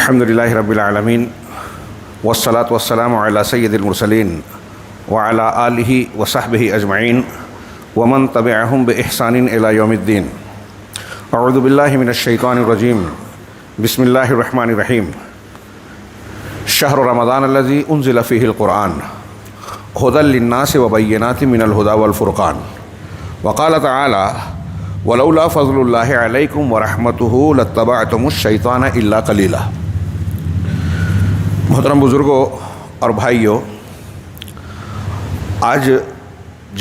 الحمدللہ رب العالمین والصلاة والسلام علی سید المرسلین وعلی آلہ وصحبہ اجمعین ومن تبعہم بإحسان الی یوم الدین۔ اعوذ باللہ من الشیطان الرجیم، بسم اللہ الرحمن الرحیم۔ شہر رمضان الذی انزل فیہ القرآن ھدی للناس وبینات من الھدی والفرقان۔ وقال تعالی ولولا فضل اللہ علیکم ورحمتہ لاتبعتم الشیطان الا قلیلا۔ محترم بزرگوں اور بھائیوں، آج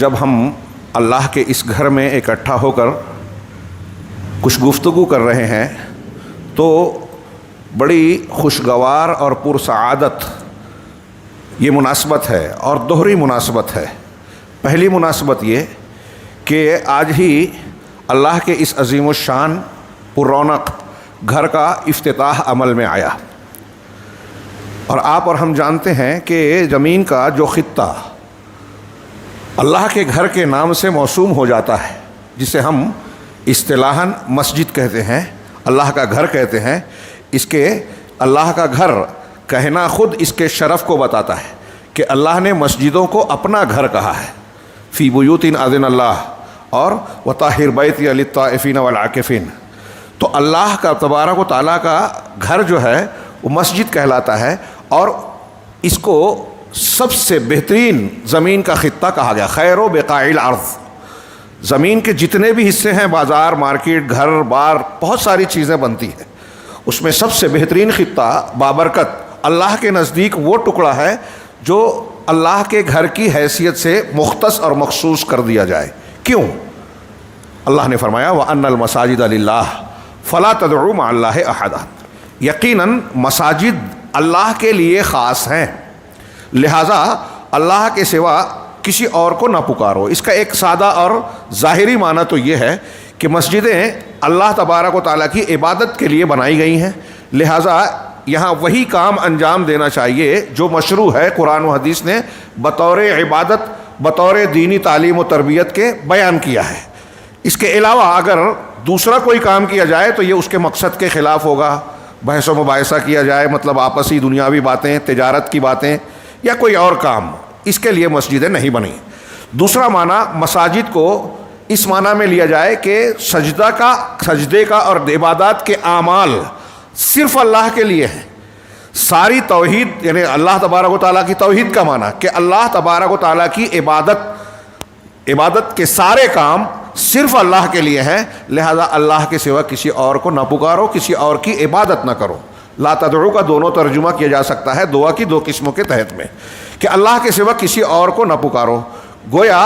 جب ہم اللہ کے اس گھر میں اکٹھا ہو کر کچھ گفتگو کر رہے ہیں تو بڑی خوشگوار اور پرسعادت یہ مناسبت ہے اور دوہری مناسبت ہے۔ پہلی مناسبت یہ کہ آج ہی اللہ کے اس عظیم الشان پر رونق گھر کا افتتاح عمل میں آیا، اور آپ اور ہم جانتے ہیں کہ زمین کا جو خطہ اللہ کے گھر کے نام سے موسوم ہو جاتا ہے، جسے ہم اصطلاحاً مسجد کہتے ہیں، اللہ کا گھر کہتے ہیں، اس کے اللہ کا گھر کہنا خود اس کے شرف کو بتاتا ہے کہ اللہ نے مسجدوں کو اپنا گھر کہا ہے۔ فی بیوت اذن اللہ اور وطہر بیتی للطائفین والعاکفین۔ تو اللہ کا تبارک و تعالیٰ کا گھر جو ہے وہ مسجد کہلاتا ہے، اور اس کو سب سے بہترین زمین کا خطہ کہا گیا، خیر و بقاع الارض۔ زمین کے جتنے بھی حصے ہیں، بازار، مارکیٹ، گھر بار، بہت ساری چیزیں بنتی ہیں، اس میں سب سے بہترین خطہ بابرکت اللہ کے نزدیک وہ ٹکڑا ہے جو اللہ کے گھر کی حیثیت سے مختص اور مخصوص کر دیا جائے۔ کیوں؟ اللہ نے فرمایا وَأَنَّ الْمَسَاجِدَ لِلَّهِ فَلَا تَدْعُوا مَعَ اللَّهِ أَحَدًا۔ یقیناً مساجد اللہ کے لیے خاص ہیں، لہٰذا اللہ کے سوا کسی اور کو نہ پکارو۔ اس کا ایک سادہ اور ظاہری معنی تو یہ ہے کہ مسجدیں اللہ تبارک و تعالیٰ کی عبادت کے لیے بنائی گئی ہیں، لہٰذا یہاں وہی کام انجام دینا چاہیے جو مشروع ہے قرآن و حدیث نے بطور عبادت، بطور دینی تعلیم و تربیت کے بیان کیا ہے۔ اس کے علاوہ اگر دوسرا کوئی کام کیا جائے تو یہ اس کے مقصد کے خلاف ہوگا۔ بحث و مباحثہ کیا جائے، مطلب آپسی دنیاوی باتیں، تجارت کی باتیں یا کوئی اور کام، اس کے لیے مسجدیں نہیں بنی۔ دوسرا معنی مساجد کو اس معنی میں لیا جائے کہ سجدے کا اور عبادات کے اعمال صرف اللہ کے لیے ہیں۔ ساری توحید، یعنی اللہ تبارک و تعالیٰ کی توحید کا معنی کہ اللہ تبارک و تعالیٰ کی عبادت کے سارے کام صرف اللہ کے لیے ہیں، لہذا اللہ کے سوا کسی اور کو نہ پکارو، کسی اور کی عبادت نہ کرو۔ لا تدعو کا دونوں ترجمہ کیا جا سکتا ہے دعا کی دو قسموں کے تحت میں، کہ اللہ کے سوا کسی اور کو نہ پکارو۔ گویا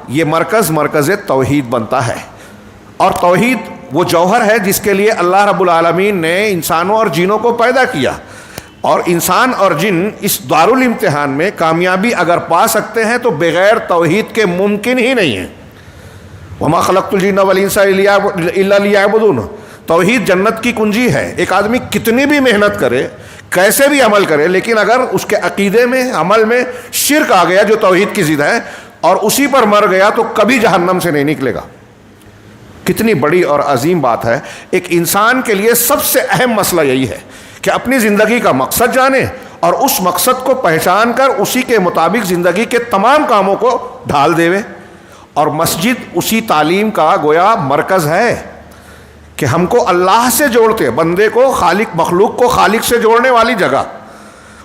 یہ مرکز توحید بنتا ہے، اور توحید وہ جوہر ہے جس کے لیے اللہ رب العالمین نے انسانوں اور جنوں کو پیدا کیا، اور انسان اور جن اس دارالامتحان میں کامیابی اگر پا سکتے ہیں تو بغیر توحید کے ممکن ہی نہیں ہے۔ وما خلقت الجن والانس الا لیعبدون۔ توحید جنت کی کنجی ہے۔ ایک آدمی کتنی بھی محنت کرے، کیسے بھی عمل کرے، لیکن اگر اس کے عقیدے میں، عمل میں شرک آ گیا جو توحید کی ضد ہے، اور اسی پر مر گیا تو کبھی جہنم سے نہیں نکلے گا۔ کتنی بڑی اور عظیم بات ہے۔ ایک انسان کے لیے سب سے اہم مسئلہ یہی ہے کہ اپنی زندگی کا مقصد جانے اور اس مقصد کو پہچان کر اسی کے مطابق زندگی کے تمام کاموں کو ڈھال دے، اور مسجد اسی تعلیم کا گویا مرکز ہے کہ ہم کو اللہ سے جوڑتے، بندے کو خالق، مخلوق کو خالق سے جوڑنے والی جگہ۔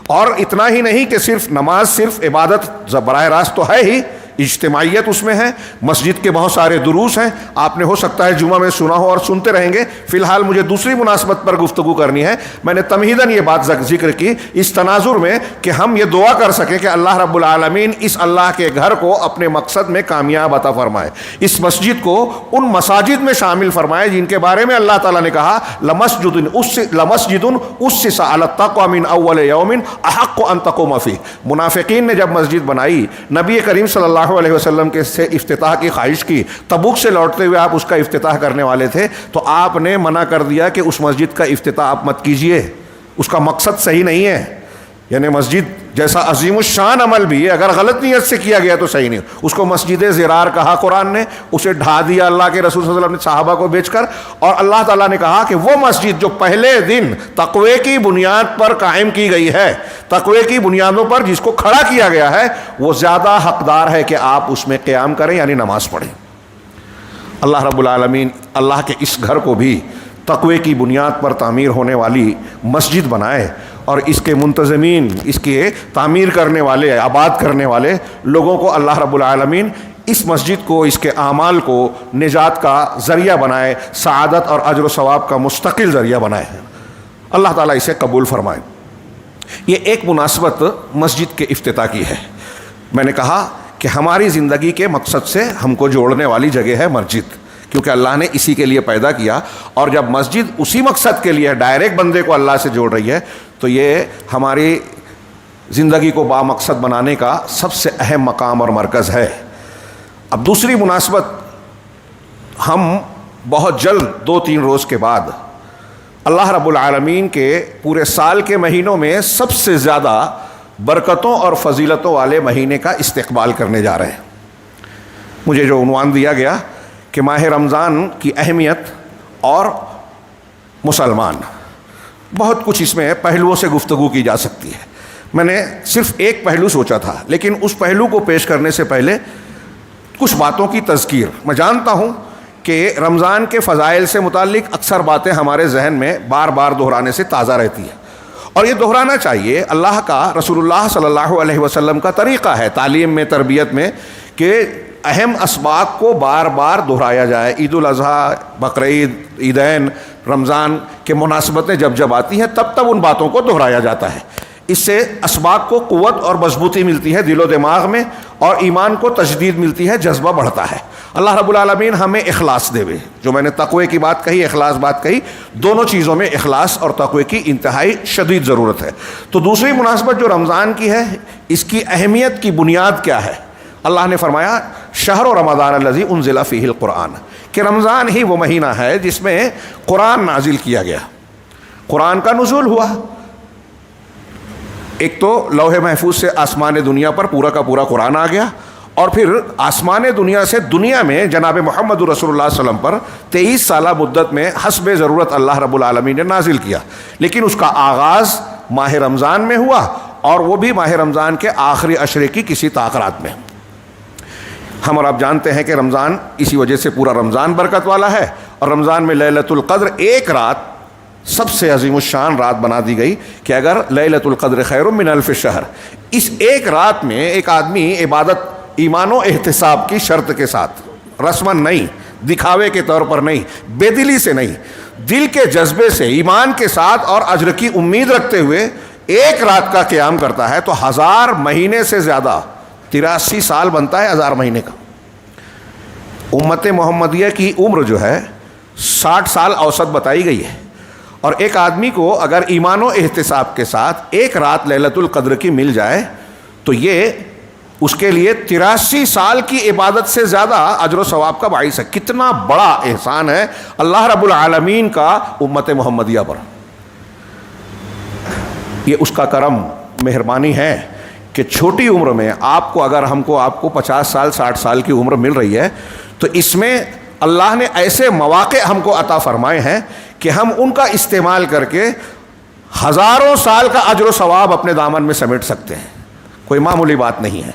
اور اتنا ہی نہیں کہ صرف نماز، صرف عبادت براہ راست تو ہے ہی، اجتماعیت اس میں ہے۔ مسجد کے بہت سارے دروس ہیں، آپ نے ہو سکتا ہے جمعہ میں سنا ہو اور سنتے رہیں گے۔ فی الحال مجھے دوسری مناسبت پر گفتگو کرنی ہے۔ میں نے تمہیداً یہ بات ذکر کی اس تناظر میں کہ ہم یہ دعا کر سکیں کہ اللہ رب العالمین اس اللہ کے گھر کو اپنے مقصد میں کامیاب عطا فرمائے، اس مسجد کو ان مساجد میں شامل فرمائے جن کے بارے میں اللہ تعالیٰ نے کہا لمسجد اسس علی التقوی من اول یوم احق ان تقوم فیہ۔ منافقین نے جب مسجد بنائی، نبی کریم صلی اللہ علیہ وسلم کے سے افتتاح کی خواہش کی، تبوک سے لوٹتے ہوئے آپ اس کا افتتاح کرنے والے تھے، تو آپ نے منع کر دیا کہ اس مسجد کا افتتاح آپ مت کیجئے، اس کا مقصد صحیح نہیں ہے۔ یعنی مسجد جیسا عظیم الشان عمل بھی ہے، اگر غلط نیت سے کیا گیا تو صحیح نہیں. اس کو مسجد زرار کہا قرآن نے، اسے ڈھا دیا اللہ کے رسول صلی اللہ علیہ وسلم نے صحابہ کو بیچ کر. اور اللہ تعالیٰ نے کہا کہ وہ مسجد جو پہلے دن تقوی کی بنیاد پر قائم کی گئی ہے، تقوی کی بنیادوں پر جس کو کھڑا کیا گیا ہے، وہ زیادہ حقدار ہے کہ آپ اس میں قیام کریں، یعنی نماز پڑھیں. اللہ رب العالمین اللہ کے اس گھر کو بھی تقوی کی بنیاد پر تعمیر ہونے والی مسجد بنائے، اور اس کے منتظمین، اس کے تعمیر کرنے والے، آباد کرنے والے لوگوں کو اللہ رب العالمین اس مسجد کو، اس کے اعمال کو نجات کا ذریعہ بنائے، سعادت اور اجر و ثواب کا مستقل ذریعہ بنائے. اللہ تعالیٰ اسے قبول فرمائے. یہ ایک مناسبت مسجد کے افتتاح کی ہے. میں نے کہا کہ ہماری زندگی کے مقصد سے ہم کو جوڑنے والی جگہ ہے مسجد، کیونکہ اللہ نے اسی کے لیے پیدا کیا. اور جب مسجد اسی مقصد کے لیے ڈائریکٹ بندے کو اللہ سے جوڑ رہی ہے تو یہ ہماری زندگی کو بامقصد بنانے کا سب سے اہم مقام اور مرکز ہے. اب دوسری مناسبت، ہم بہت جلد 2-3 روز کے بعد اللہ رب العالمین کے پورے سال کے مہینوں میں سب سے زیادہ برکتوں اور فضیلتوں والے مہینے کا استقبال کرنے جا رہے ہیں. مجھے جو عنوان دیا گیا کہ ماہ رمضان کی اہمیت اور مسلمان، بہت کچھ اس میں پہلوؤں سے گفتگو کی جا سکتی ہے. میں نے صرف ایک پہلو سوچا تھا، لیکن اس پہلو کو پیش کرنے سے پہلے کچھ باتوں کی تذکیر. میں جانتا ہوں کہ رمضان کے فضائل سے متعلق اکثر باتیں ہمارے ذہن میں بار بار دہرانے سے تازہ رہتی ہیں، اور یہ دہرانا چاہیے. اللہ کا، رسول اللہ صلی اللہ علیہ وسلم کا طریقہ ہے تعلیم میں، تربیت میں، کہ اہم اسباق کو بار بار دہرایا جائے. عید الاضحیٰ، بقرعید، عیدین، رمضان کے مناسبتیں جب جب آتی ہیں تب تب ان باتوں کو دہرایا جاتا ہے. اس سے اسباق کو قوت اور مضبوطی ملتی ہے دل و دماغ میں، اور ایمان کو تجدید ملتی ہے، جذبہ بڑھتا ہے. اللہ رب العالمین ہمیں اخلاص دے. جو میں نے تقوی کی بات کہی، اخلاص بات کہی، دونوں چیزوں میں اخلاص اور تقوی کی انتہائی شدید ضرورت ہے. تو دوسری مناسبت جو رمضان کی ہے، اس کی اہمیت کی بنیاد کیا ہے؟ اللہ نے فرمایا شہر رمضان الذی انزل فیہ القرآن، کہ رمضان ہی وہ مہینہ ہے جس میں قرآن نازل کیا گیا، قرآن کا نزول ہوا. ایک تو لوح محفوظ سے آسمان دنیا پر پورا کا پورا قرآن آ گیا، اور پھر آسمان دنیا سے دنیا میں جناب محمد رسول اللہ صلی اللہ علیہ وسلم پر 23 سالہ مدت میں حسب ضرورت اللہ رب العالمین نے نازل کیا. لیکن اس کا آغاز ماہ رمضان میں ہوا، اور وہ بھی ماہ رمضان کے آخری عشرے کی کسی تاخرات میں. ہم اور آپ جانتے ہیں کہ رمضان اسی وجہ سے پورا رمضان برکت والا ہے، اور رمضان میں لیلۃ القدر ایک رات سب سے عظیم الشان رات بنا دی گئی کہ اگر لیلۃ القدر خیر من الف شہر، اس ایک رات میں ایک آدمی عبادت ایمان و احتساب کی شرط کے ساتھ، رسماً نہیں، دکھاوے کے طور پر نہیں، بے دلی سے نہیں، دل کے جذبے سے ایمان کے ساتھ اور اجر کی امید رکھتے ہوئے ایک رات کا قیام کرتا ہے، تو 1000 مہینے سے زیادہ، 83 سال بنتا ہے 1000 مہینے کا. امت محمدیہ کی عمر جو ہے 60 سال اوسط بتائی گئی ہے، اور ایک آدمی کو اگر ایمان و احتساب کے ساتھ ایک رات لیلۃ القدر کی مل جائے تو یہ اس کے لیے 83 سال کی عبادت سے زیادہ اجر و ثواب کا باعث ہے. کتنا بڑا احسان ہے اللہ رب العالمین کا امت محمدیہ پر. یہ اس کا کرم، مہربانی ہے کہ چھوٹی عمر میں آپ کو، اگر ہم کو آپ کو 50 سال 60 سال کی عمر مل رہی ہے، تو اس میں اللہ نے ایسے مواقع ہم کو عطا فرمائے ہیں کہ ہم ان کا استعمال کر کے ہزاروں سال کا اجر و ثواب اپنے دامن میں سمیٹ سکتے ہیں. کوئی معمولی بات نہیں ہے.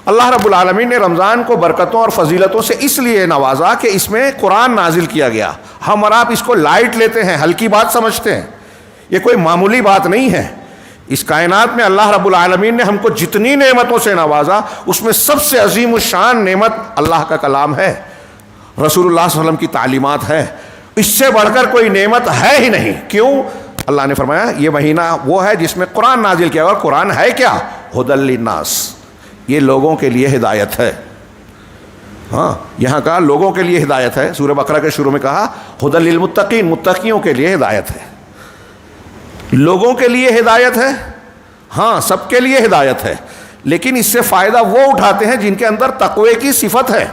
اللہ رب العالمین نے رمضان کو برکتوں اور فضیلتوں سے اس لیے نوازا کہ اس میں قرآن نازل کیا گیا. ہم اور آپ اس کو لائٹ لیتے ہیں، ہلکی بات سمجھتے ہیں. یہ کوئی معمولی بات نہیں ہے. اس کائنات میں اللہ رب العالمین نے ہم کو جتنی نعمتوں سے نوازا، اس میں سب سے عظیم الشان نعمت اللہ کا کلام ہے، رسول اللہ صلی اللہ علیہ وسلم کی تعلیمات ہے. اس سے بڑھ کر کوئی نعمت ہے ہی نہیں. کیوں؟ اللہ نے فرمایا یہ مہینہ وہ ہے جس میں قرآن نازل کیا. اور قرآن ہے کیا؟ ھدی للناس، یہ لوگوں کے لیے ہدایت ہے. ہاں، یہاں کہا لوگوں کے لیے ہدایت ہے. سورہ بقرہ کے شروع میں کہا ھدی للمتقین، متقیوں کے لیے ہدایت ہے. لوگوں کے لیے ہدایت ہے، ہاں سب کے لیے ہدایت ہے، لیکن اس سے فائدہ وہ اٹھاتے ہیں جن کے اندر تقوی کی صفت ہے.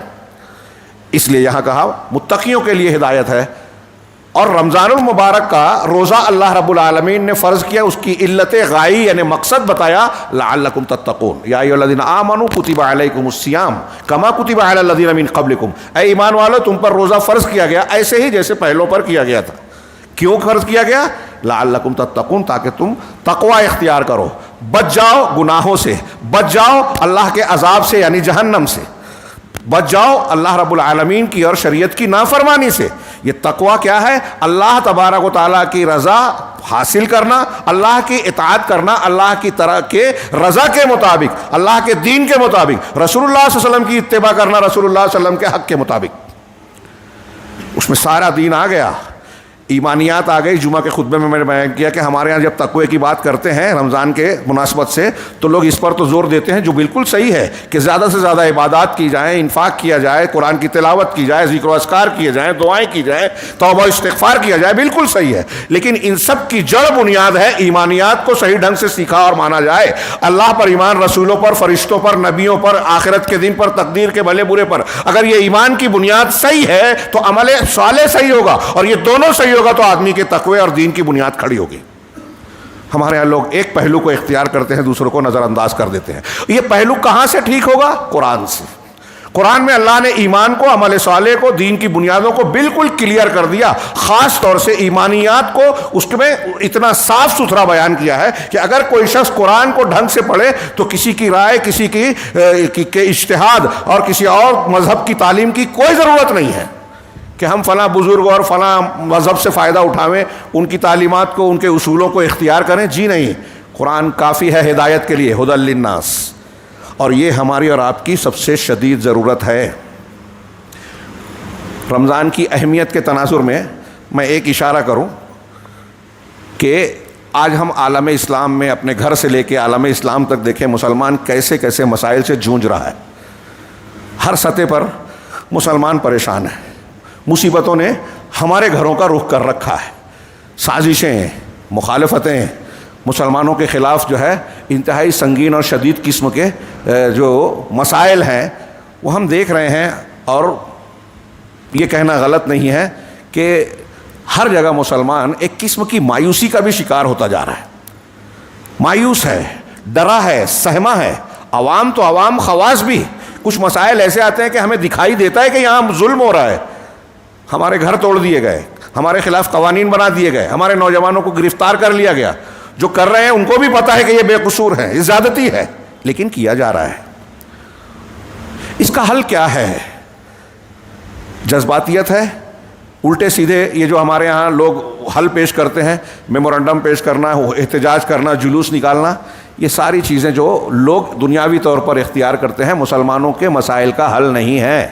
اس لیے یہاں کہا متقیوں کے لیے ہدایت ہے. اور رمضان المبارک کا روزہ اللہ رب العالمین نے فرض کیا، اس کی علت غائی یعنی مقصد بتایا، لعلکم تتقون یا ایھا الذین آمنوا کتب علیکم الصیام کما کتب علی الذین من قبلکم، اے ایمان والو تم پر روزہ فرض کیا گیا ایسے ہی جیسے پہلوں پر کیا گیا تھا۔ کیوں فرض کیا گیا؟ لعلکم تتقون، تاکہ تم تقوی اختیار کرو، بچ جاؤ گناہوں سے، بچ جاؤ اللہ کے عذاب سے یعنی جہنم سے، بچ جاؤ اللہ رب العالمین کی اور شریعت کی نافرمانی سے۔ یہ تقوی کیا ہے؟ اللہ تبارک و تعالیٰ کی رضا حاصل کرنا، اللہ کی اطاعت کرنا، اللہ کی طرح کے رضا کے مطابق، اللہ کے دین کے مطابق، رسول اللہ صلی اللہ علیہ وسلم کی اتباع کرنا، رسول اللہ صلی اللہ علیہ وسلم کے حق کے مطابق۔ اس میں سارا دین آ گیا، ایمانیات آ گئی۔ جمعہ کے خطبے میں نے بیان کیا کہ ہمارے یہاں جب تقوی کی بات کرتے ہیں رمضان کے مناسبت سے تو لوگ اس پر تو زور دیتے ہیں، جو بالکل صحیح ہے، کہ زیادہ سے زیادہ عبادات کی جائیں، انفاق کیا جائے، قرآن کی تلاوت کی جائے، ذکر و اذکار کیے جائیں، دعائیں کی جائیں، توبہ و استغفار کیا جائے، بالکل صحیح ہے۔ لیکن ان سب کی جڑ بنیاد ہے ایمانیات کو صحیح ڈھنگ سے سیکھا اور مانا جائے، اللہ پر ایمان، رسولوں پر، فرشتوں پر، نبیوں پر، آخرت کے دن پر، تقدیر کے بھلے برے پر۔ اگر یہ ایمان کی بنیاد صحیح ہے تو عمل صالح صحیح ہوگا، اور یہ دونوں صحیح ہوگا تو آدمی کے تقوی اور دین کی بنیاد کھڑی ہوگی۔ ہمارے یہاں لوگ ایک پہلو کو اختیار کرتے ہیں، دوسروں کو نظر انداز کر دیتے ہیں۔ یہ پہلو کہاں سے ٹھیک ہوگا؟ قرآن سے۔ قرآن میں اللہ نے ایمان کو، عمل صالح کو، دین کی بنیادوں کو بالکل کلیئر کر دیا، خاص طور سے ایمانیات کو اس میں اتنا صاف ستھرا بیان کیا ہے کہ اگر کوئی شخص قرآن کو ڈھنگ سے پڑھے تو کسی کی رائے، کسی کی اجتہاد اور کسی اور مذہب کی تعلیم کی کوئی ضرورت نہیں ہے کہ ہم فلاں بزرگ اور فلاں مذہب سے فائدہ اٹھاویں، ان کی تعلیمات کو، ان کے اصولوں کو اختیار کریں۔ جی نہیں، قرآن کافی ہے ہدایت کے لیے، ھدی للناس، اور یہ ہماری اور آپ کی سب سے شدید ضرورت ہے۔ رمضان کی اہمیت کے تناظر میں میں ایک اشارہ کروں کہ آج ہم عالم اسلام میں اپنے گھر سے لے کے عالم اسلام تک دیکھیں مسلمان کیسے کیسے مسائل سے جونج رہا ہے۔ ہر سطح پر مسلمان پریشان ہے، مصیبتوں نے ہمارے گھروں کا رخ کر رکھا ہے، سازشیں، مخالفتیں، مسلمانوں کے خلاف جو ہے انتہائی سنگین اور شدید قسم کے جو مسائل ہیں وہ ہم دیکھ رہے ہیں، اور یہ کہنا غلط نہیں ہے کہ ہر جگہ مسلمان ایک قسم کی مایوسی کا بھی شکار ہوتا جا رہا ہے، مایوس ہے، ڈرا ہے، سہما ہے۔ عوام تو عوام، خواص بھی، کچھ مسائل ایسے آتے ہیں کہ ہمیں دکھائی دیتا ہے کہ یہاں ظلم ہو رہا ہے، ہمارے گھر توڑ دیے گئے، ہمارے خلاف قوانین بنا دیے گئے، ہمارے نوجوانوں کو گرفتار کر لیا گیا۔ جو کر رہے ہیں ان کو بھی پتہ ہے کہ یہ بے قصور ہیں، یہ زیادتی ہے، لیکن کیا جا رہا ہے۔ اس کا حل کیا ہے؟ جذباتیت ہے، الٹے سیدھے یہ جو ہمارے ہاں لوگ حل پیش کرتے ہیں، میمورنڈم پیش کرنا، احتجاج کرنا، جلوس نکالنا، یہ ساری چیزیں جو لوگ دنیاوی طور پر اختیار کرتے ہیں مسلمانوں کے مسائل کا حل نہیں ہے۔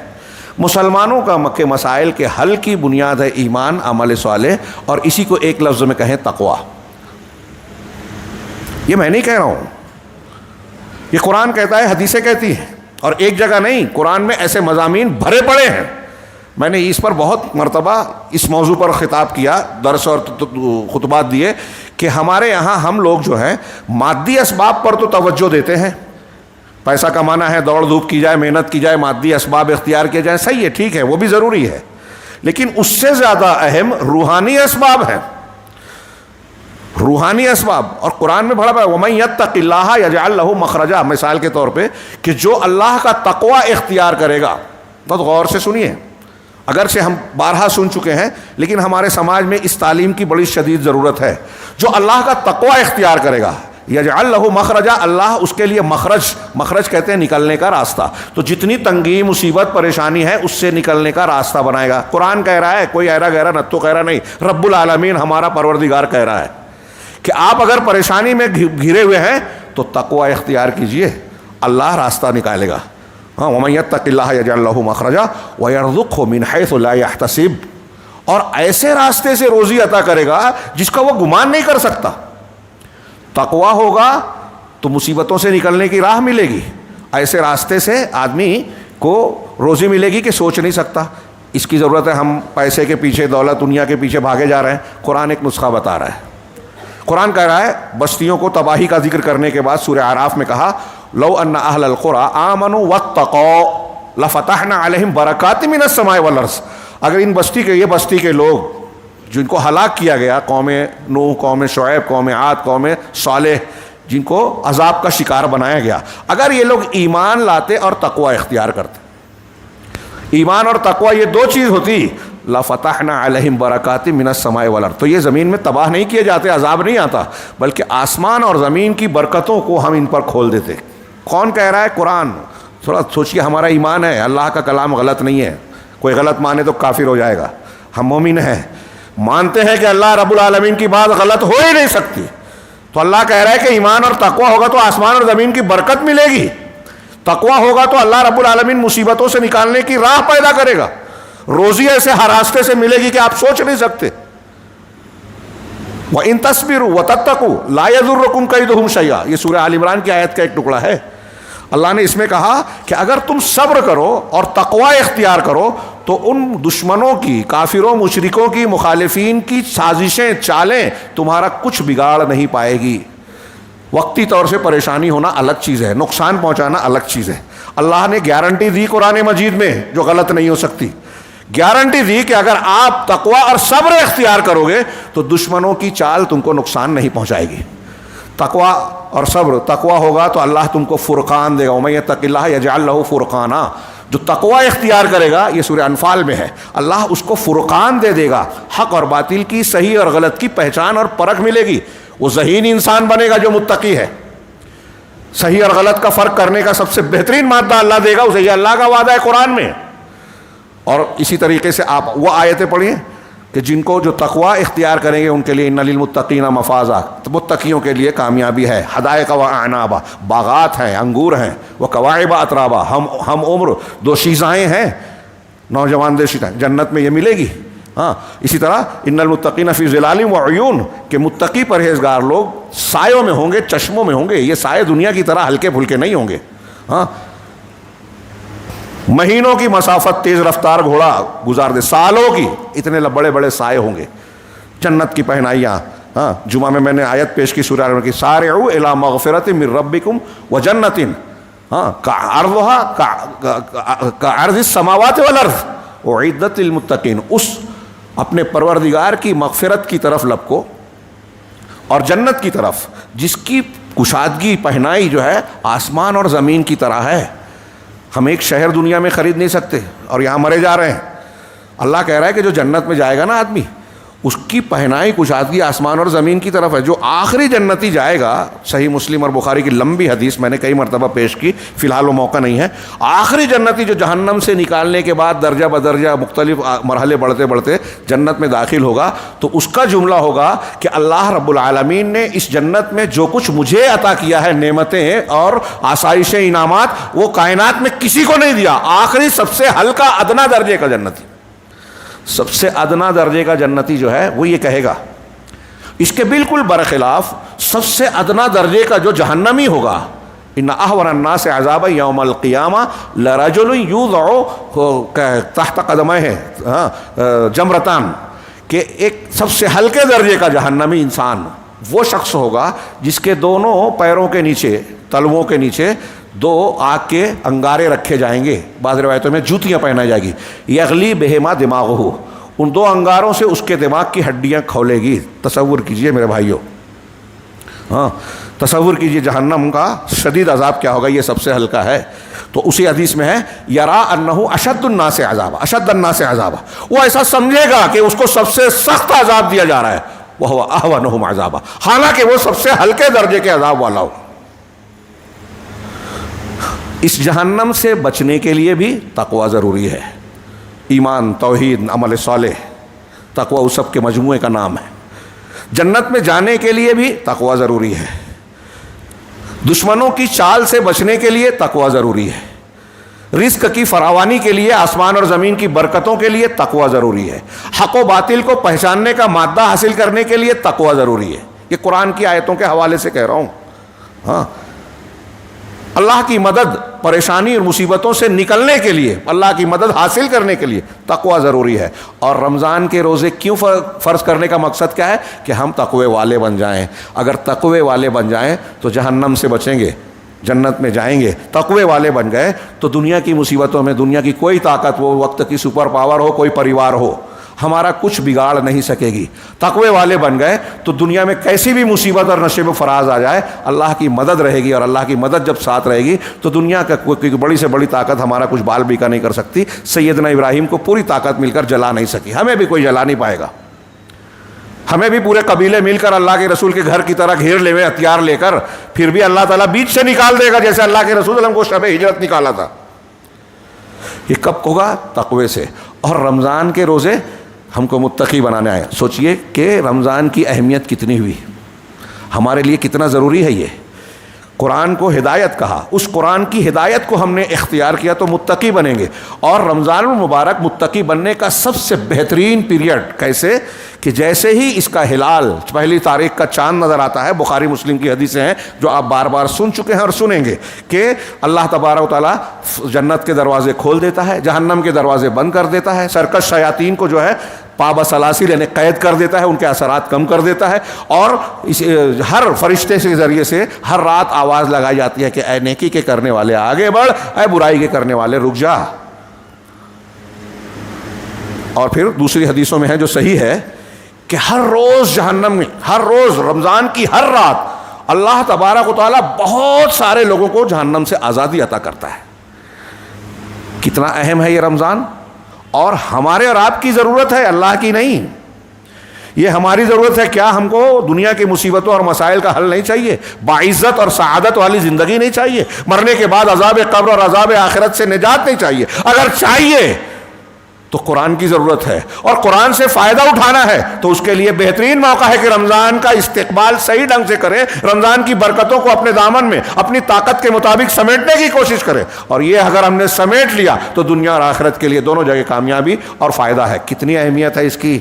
مسلمانوں کے مسائل کے حل کی بنیاد ہے ایمان، عمل صالح، اور اسی کو ایک لفظ میں کہیں تقوی۔ یہ میں نہیں کہہ رہا ہوں، یہ قرآن کہتا ہے، حدیثیں کہتی ہیں، اور ایک جگہ نہیں، قرآن میں ایسے مضامین بھرے پڑے ہیں۔ میں نے اس پر بہت مرتبہ اس موضوع پر خطاب کیا، درس اور خطبات دیے کہ ہمارے یہاں ہم لوگ جو ہیں مادی اسباب پر تو توجہ دیتے ہیں، پیسہ کمانا ہے، دوڑ دھوپ کی جائے، محنت کی جائے، مادی اسباب اختیار کیے جائیں، صحیح ہے، ٹھیک ہے، وہ بھی ضروری ہے، لیکن اس سے زیادہ اہم روحانی اسباب ہیں، روحانی اسباب۔ اور قرآن میں بڑا وَمَن يَتَّقِ اللَّهَ يَجْعَلْ لَهُ مَخْرَجًا، مثال کے طور پہ کہ جو اللہ کا تقوی اختیار کرے گا، بہت غور سے سنیے، اگرچہ ہم بارہا سن چکے ہیں لیکن ہمارے سماج میں اس تعلیم کی بڑی شدید ضرورت ہے۔ جو اللہ کا تقوی اختیار کرے گا، یجعل لہ مخرجا، اللہ اس کے لیے مخرج کہتے ہیں نکلنے کا راستہ، تو جتنی تنگی، مصیبت، پریشانی ہے اس سے نکلنے کا راستہ بنائے گا۔ قرآن کہہ رہا ہے، کوئی ایرا گہرا نتو کہہ رہا نہیں، رب العالمین ہمارا پروردگار کہہ رہا ہے کہ آپ اگر پریشانی میں گھرے ہوئے ہیں تو تقوی اختیار کیجئے، اللہ راستہ نکالے گا۔ ہاں، وَمَن يَتَّقِ اللَّهَ يَجْعَل لَهُ مَخْرَجًا وَيَرْزُقْهُ مِنْ حَيْثُ لَا يَحْتَسِبُ، اور ایسے راستے سے روزی عطا کرے گا جس کا وہ گمان نہیں کر سکتا۔ تقوی ہوگا تو مصیبتوں سے نکلنے کی راہ ملے گی، ایسے راستے سے آدمی کو روزی ملے گی کہ سوچ نہیں سکتا۔ اس کی ضرورت ہے، ہم پیسے کے پیچھے، دولت دنیا کے پیچھے بھاگے جا رہے ہیں۔ قرآن ایک نسخہ بتا رہا ہے، قرآن کہہ رہا ہے، بستیوں کو تباہی کا ذکر کرنے کے بعد سورہ اعراف میں کہا، لو ان اہل القری آمنوا واتقوا لفتحنا علیہم برکات من السماء والارض، اگر ان بستی کے لوگ جن کو ہلاک کیا گیا، قوم نوح، قوم شعیب، قوم عاد، قوم صالح، جن کو عذاب کا شکار بنایا گیا، اگر یہ لوگ ایمان لاتے اور تقوی اختیار کرتے، ایمان اور تقوی یہ دو چیز ہوتی، لفتحنا علیہم برکات من السماء والارض، تو یہ زمین میں تباہ نہیں کیے جاتے، عذاب نہیں آتا، بلکہ آسمان اور زمین کی برکتوں کو ہم ان پر کھول دیتے۔ کون کہہ رہا ہے؟ قرآن۔ تھوڑا سوچیے، ہمارا ایمان ہے اللہ کا کلام غلط نہیں ہے، کوئی غلط مانے تو کافر ہو جائے گا۔ ہم مومن ہیں، مانتے ہیں کہ اللہ رب العالمین کی بات غلط ہو ہی نہیں سکتی، تو اللہ کہہ رہا ہے کہ ایمان اور تقوی ہوگا تو آسمان اور زمین کی برکت ملے گی، تقوی ہوگا تو اللہ رب العالمین مصیبتوں سے نکالنے کی راہ پیدا کرے گا، روزی ایسے ہر راستے سے ملے گی کہ آپ سوچ نہیں سکتے۔ وَإِن تَصْبِرُوا وَتَتَّقُوا لَا يَضُرُّكُمْ كَيْدُهُمْ شَيْئًا، یہ سورہ آل عمران کی آیت کا ایک ٹکڑا ہے۔ اللہ نے اس میں کہا کہ اگر تم صبر کرو اور تقوی اختیار کرو تو ان دشمنوں کی، کافروں، مشرکوں کی، مخالفین کی سازشیں، چالیں تمہارا کچھ بگاڑ نہیں پائے گی۔ وقتی طور سے پریشانی ہونا الگ چیز ہے، نقصان پہنچانا الگ چیز ہے۔ اللہ نے گارنٹی دی قرآن مجید میں جو غلط نہیں ہو سکتی، گارنٹی دی کہ اگر آپ تقوی اور صبر اختیار کرو گے تو دشمنوں کی چال تم کو نقصان نہیں پہنچائے گی۔ تقوی اور صبر، تقوی ہوگا تو اللہ تم کو فرقان دے گا، وَمَن يَتَّقِ اللَّهَ يَجْعَل لَّهُ فُرْقَانًا، جو تقوی اختیار کرے گا، یہ سورہ انفال میں ہے، اللہ اس کو فرقان دے دے گا، حق اور باطل کی، صحیح اور غلط کی پہچان اور پرکھ ملے گی، وہ ذہین انسان بنے گا جو متقی ہے۔ صحیح اور غلط کا فرق کرنے کا سب سے بہترین مادہ اللہ دے گا اسے، یہ اللہ کا وعدہ ہے قرآن میں۔ اور اسی طریقے سے آپ وہ آیتیں پڑھیں کہ جن کو جو تقوی اختیار کریں گے ان کے لیے ان للمتقین مفازا، متقیوں کے لیے کامیابی ہے، حدائق و اعنابا، باغات ہیں، انگور ہیں، وہ کواعب اترابا، ہم عمر دوشیزائیں ہیں، نوجوان دوشیزائیں جنت میں یہ ملے گی۔ ہاں، اسی طرح ان المتقین فی ظلال و عیون، کہ متقی پرہیزگار لوگ سایوں میں ہوں گے، چشموں میں ہوں گے، یہ سائے دنیا کی طرح ہلکے پھلکے نہیں ہوں گے۔ ہاں، مہینوں کی مسافت تیز رفتار گھوڑا گزار دے، سالوں کی اتنے بڑے بڑے سائے ہوں گے، جنت کی پہنائیاں۔ ہاں، جمعہ میں نے آیت پیش کی سورہ ال کی، سارعوا الی مغفرۃ من ربکم وجنۃ، ہاں، کعرض السماوات والارض اعدت للمتقین، اس اپنے پروردگار کی مغفرت کی طرف لپکو اور جنت کی طرف جس کی کشادگی، پہنائی جو ہے آسمان اور زمین کی طرح ہے۔ ہم ایک شہر دنیا میں خرید نہیں سکتے اور یہاں مرے جا رہے ہیں۔ اللہ کہہ رہا ہے کہ جو جنت میں جائے گا نا آدمی، اس کی پہنائی، کشادگی آسمان اور زمین کی طرف ہے۔ جو آخری جنتی جائے گا، صحیح مسلم اور بخاری کی لمبی حدیث میں نے کئی مرتبہ پیش کی، فی الحال وہ موقع نہیں ہے، آخری جنتی جو جہنم سے نکالنے کے بعد درجہ بدرجہ مختلف مرحلے بڑھتے بڑھتے جنت میں داخل ہوگا، تو اس کا جملہ ہوگا کہ اللہ رب العالمین نے اس جنت میں جو کچھ مجھے عطا کیا ہے، نعمتیں اور آسائشیں، انعامات، وہ کائنات میں کسی کو نہیں دیا۔ آخری سب سے ہلکا ادنا درجے کا جنتی، سب سے ادنا درجے کا جنتی جو ہے وہ یہ کہے گا۔ اس کے بالکل برخلاف سب سے ادنا درجے کا جو جہنمی ہوگا، ان احور الناس عذابا یوم القیامہ لرجل یوضع تحت قدمہ جمرتان، کہ ایک سب سے ہلکے درجے کا جہنمی انسان وہ شخص ہوگا جس کے دونوں پیروں کے نیچے، تلووں کے نیچے دو آگ کے انگارے رکھے جائیں گے، بعض روایتوں میں جوتیاں پہنائی جائے گی، یغلی بہما دماغہ، ان دو انگاروں سے اس کے دماغ کی ہڈیاں کھولے گی۔ تصور کیجئے میرے بھائیوں، ہاں، تصور کیجئے جہنم کا شدید عذاب کیا ہوگا، یہ سب سے ہلکا ہے۔ تو اسی حدیث میں ہے، یرا انہ اشد الناس عذابا، اشد الناس عذابا، وہ ایسا سمجھے گا کہ اس کو سب سے سخت عذاب دیا جا رہا ہے، وہ اہونہم عذابا، حالانکہ وہ سب سے ہلکے درجے کے عذاب والا ہو۔ اس جہنم سے بچنے کے لیے بھی تقوی ضروری ہے۔ ایمان، توحید، عمل صالح، تقوی اس سب کے مجموعے کا نام ہے۔ جنت میں جانے کے لیے بھی تقوی ضروری ہے، دشمنوں کی چال سے بچنے کے لیے تقوی ضروری ہے، رزق کی فراوانی کے لیے، آسمان اور زمین کی برکتوں کے لیے تقوی ضروری ہے، حق و باطل کو پہچاننے کا مادہ حاصل کرنے کے لیے تقوی ضروری ہے۔ یہ قرآن کی آیتوں کے حوالے سے کہہ رہا ہوں۔ ہاں، اللہ کی مدد، پریشانی اور مصیبتوں سے نکلنے کے لیے، اللہ کی مدد حاصل کرنے کے لیے تقوی ضروری ہے۔ اور رمضان کے روزے کیوں فرض کرنے کا مقصد کیا ہے؟ کہ ہم تقوی والے بن جائیں۔ اگر تقوی والے بن جائیں تو جہنم سے بچیں گے، جنت میں جائیں گے۔ تقوی والے بن گئے تو دنیا کی مصیبتوں میں دنیا کی کوئی طاقت، وہ وقت کی سپر پاور ہو، کوئی پریوار ہو، ہمارا کچھ بگاڑ نہیں سکے گی. تقوی والے بن گئے تو دنیا میں کیسی بھی مصیبت اور نشے و فراز آ جائے اللہ کی مدد رہے گی, اور اللہ کی مدد جب ساتھ رہے گی تو دنیا کا کوئی بڑی سے بڑی طاقت ہمارا کچھ بال بیکا نہیں کر سکتی. سیدنا ابراہیم کو پوری طاقت مل کر جلا نہیں سکی, ہمیں بھی کوئی جلا نہیں پائے گا. ہمیں بھی پورے قبیلے مل کر اللہ کے رسول کے گھر کی طرح گھیر لے ہتھیار لے کر پھر بھی اللہ تعالیٰ بیچ سے نکال دے گا, جیسے اللہ کے رسول کو شب ہجرت نکالا تھا. یہ کب ہوگا؟ تقوی سے. اور رمضان کے روزے ہم کو متقی بنانے آئے. سوچئے کہ رمضان کی اہمیت کتنی ہوئی, ہمارے لیے کتنا ضروری ہے. یہ قرآن کو ہدایت کہا, اس قرآن کی ہدایت کو ہم نے اختیار کیا تو متقی بنیں گے. اور رمضان المبارک متقی بننے کا سب سے بہترین پیریڈ. کیسے؟ کہ جیسے ہی اس کا ہلال پہلی تاریخ کا چاند نظر آتا ہے, بخاری مسلم کی حدیثیں ہیں جو آپ بار بار سن چکے ہیں اور سنیں گے, کہ اللہ تبارک و تعالیٰ جنت کے دروازے کھول دیتا ہے, جہنم کے دروازے بند کر دیتا ہے, سرکش شیاطین کو جو ہے پابا سلاسل یعنی قید کر دیتا ہے, ان کے اثرات کم کر دیتا ہے. اور ہر فرشتے کے ذریعے سے ہر رات آواز لگائی جاتی ہے کہ اے نیکی کے کرنے والے آگے بڑھ, اے برائی کے کرنے والے رک جا. اور پھر دوسری حدیثوں میں ہے جو صحیح ہے کہ ہر روز جہنم میں, ہر روز رمضان کی ہر رات اللہ تبارک و تعالیٰ بہت سارے لوگوں کو جہنم سے آزادی عطا کرتا ہے. کتنا اہم ہے یہ رمضان, اور ہمارے اور آپ کی ضرورت ہے, اللہ کی نہیں. یہ ہماری ضرورت ہے. کیا ہم کو دنیا کی مصیبتوں اور مسائل کا حل نہیں چاہیے؟ باعزت اور سعادت والی زندگی نہیں چاہیے؟ مرنے کے بعد عذاب قبر اور عذاب آخرت سے نجات نہیں چاہیے؟ اگر چاہیے تو قرآن کی ضرورت ہے, اور قرآن سے فائدہ اٹھانا ہے تو اس کے لیے بہترین موقع ہے کہ رمضان کا استقبال صحیح ڈھنگ سے کریں, رمضان کی برکتوں کو اپنے دامن میں اپنی طاقت کے مطابق سمیٹنے کی کوشش کریں. اور یہ اگر ہم نے سمیٹ لیا تو دنیا اور آخرت کے لیے دونوں جگہ کامیابی اور فائدہ ہے. کتنی اہمیت ہے اس کی.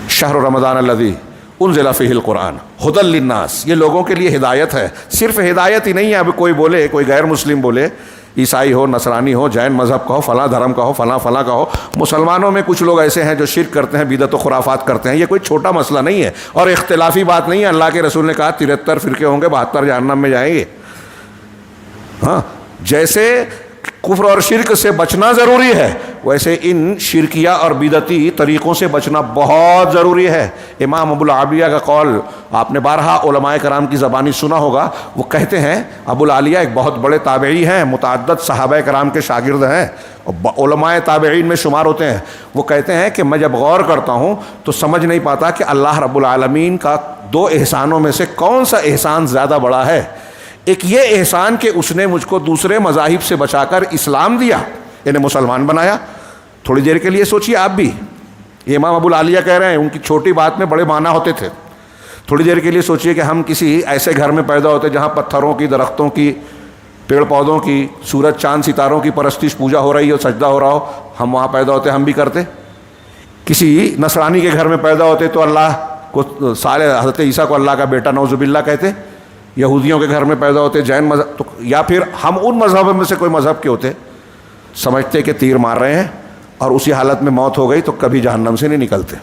شہر رمضان الذی انزل فیہ القرآن ھدی للناس, یہ لوگوں کے لیے ہدایت ہے. صرف ہدایت ہی نہیں ہے. اب کوئی بولے, کوئی غیر مسلم بولے, عیسائی ہو, نصرانی ہو, جین مذہب کا ہو, فلاں دھرم کا ہو, فلاں کا ہو, مسلمانوں میں کچھ لوگ ایسے ہیں جو شرک کرتے ہیں, بدعت و خرافات کرتے ہیں. یہ کوئی چھوٹا مسئلہ نہیں ہے اور اختلافی بات نہیں ہے. اللہ کے رسول نے کہا 73 فرقے ہوں گے, 72 جہنم میں جائیں گے. ہاں, جیسے کفر اور شرک سے بچنا ضروری ہے ویسے ان شرکیہ اور بدعتی طریقوں سے بچنا بہت ضروری ہے. امام ابو العالیہ کا قول آپ نے بارہا علماء کرام کی زبانی سنا ہوگا. وہ کہتے ہیں, ابو العالیہ ایک بہت بڑے تابعی ہیں, متعدد صحابہ کرام کے شاگرد ہیں, علماء تابعین میں شمار ہوتے ہیں. وہ کہتے ہیں کہ میں جب غور کرتا ہوں تو سمجھ نہیں پاتا کہ اللہ رب العالمین کا 2 احسانوں میں سے کون سا احسان زیادہ بڑا ہے. ایک یہ احسان کہ اس نے مجھ کو دوسرے مذاہب سے بچا کر اسلام دیا, یعنی مسلمان بنایا. تھوڑی دیر کے لیے سوچیے آپ بھی, یہ امام ابو العالیہ کہہ رہے ہیں, ان کی چھوٹی بات میں بڑے معنی ہوتے تھے. تھوڑی دیر کے لیے سوچیے کہ ہم کسی ایسے گھر میں پیدا ہوتے جہاں پتھروں کی, درختوں کی, پیڑ پودوں کی, سورج چاند ستاروں کی پرستش پوجا ہو رہی ہو, سجدہ ہو رہا ہو, ہم وہاں پیدا ہوتے, ہم بھی کرتے. کسی نصرانی کے گھر میں پیدا ہوتے تو اللہ کو صالح حضرت عیسیٰ کو اللہ کا بیٹا نعوذ باللہ کہتے. یہودیوں کے گھر میں پیدا ہوتے, جین مذہب, تو یا پھر ہم ان مذہبوں میں سے کوئی مذہب کے ہوتے, سمجھتے کہ تیر مار رہے ہیں اور اسی حالت میں موت ہو گئی تو کبھی جہنم سے نہیں نکلتے.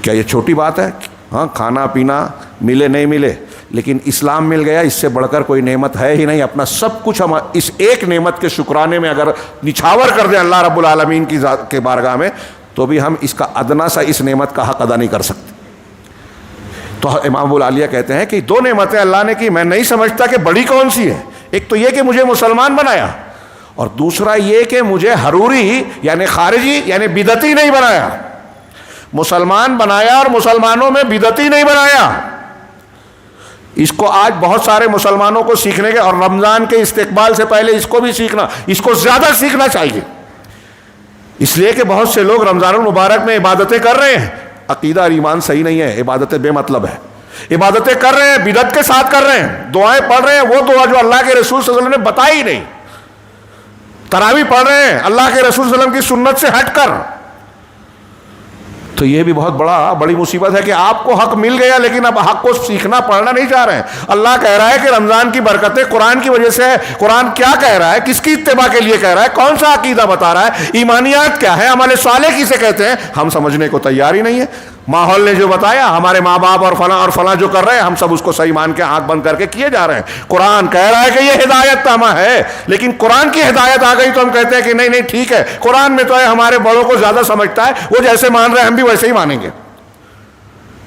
کیا یہ چھوٹی بات ہے؟ ہاں, کھانا پینا ملے نہیں ملے, لیکن اسلام مل گیا, اس سے بڑھ کر کوئی نعمت ہے ہی نہیں. اپنا سب کچھ ہم اس ایک نعمت کے شکرانے میں اگر نچھاور کر دیں اللہ رب العالمین کی ذات کے بارگاہ میں, تو بھی ہم اس کا ادنا سا اس نعمت کا حق ادا نہیں کر سکتے. تو امام ابو العالیہ کہتے ہیں کہ 2 نعمتیں اللہ نے کی, میں نہیں سمجھتا کہ بڑی کون سی ہے. ایک تو یہ کہ مجھے مسلمان بنایا, اور دوسرا یہ کہ مجھے حروری یعنی خارجی یعنی بدعتی نہیں بنایا. مسلمان بنایا اور مسلمانوں میں بدعتی نہیں بنایا. اس کو آج بہت سارے مسلمانوں کو سیکھنے کے, اور رمضان کے استقبال سے پہلے اس کو بھی سیکھنا, اس کو زیادہ سیکھنا چاہیے. اس لیے کہ بہت سے لوگ رمضان المبارک میں عبادتیں کر رہے ہیں, عقیدہ اور ایمان صحیح نہیں ہے, عبادتیں بے مطلب ہے, عبادتیں کر رہے ہیں بدعت کے ساتھ کر رہے ہیں, دعائیں پڑھ رہے ہیں وہ دعا جو اللہ کے رسول صلی اللہ علیہ وسلم نے بتائی نہیں, تراویح پڑھ رہے ہیں اللہ کے رسول صلی اللہ علیہ وسلم کی سنت سے ہٹ کر. تو یہ بھی بہت بڑی مصیبت ہے کہ آپ کو حق مل گیا لیکن اب حق کو سیکھنا پڑھنا نہیں چاہ رہے ہیں. اللہ کہہ رہا ہے کہ رمضان کی برکتیں قرآن کی وجہ سے ہے. قرآن کیا کہہ رہا ہے, کس کی اتباع کے لیے کہہ رہا ہے, کون سا عقیدہ بتا رہا ہے, ایمانیات کیا ہے, عمل صالح کسے کہتے ہیں, ہم سمجھنے کو تیار ہی نہیں ہے. ماحول نے جو بتایا، ہمارے ماں باپ اور فلاں جو کر رہے ہیں، ہم سب اس کو صحیح مان کے آنکھ بند کر کے کیے جا رہے ہیں۔ قرآن کہہ رہا ہے کہ یہ ہدایت تامہ ہے، لیکن قرآن کی ہدایت آ گئی تو ہم کہتے ہیں کہ نہیں ٹھیک ہے، قرآن میں تو ہے ہمارے بڑوں کو زیادہ سمجھتا ہے، وہ جیسے مان رہے ہیں ہم بھی ویسے ہی مانیں گے۔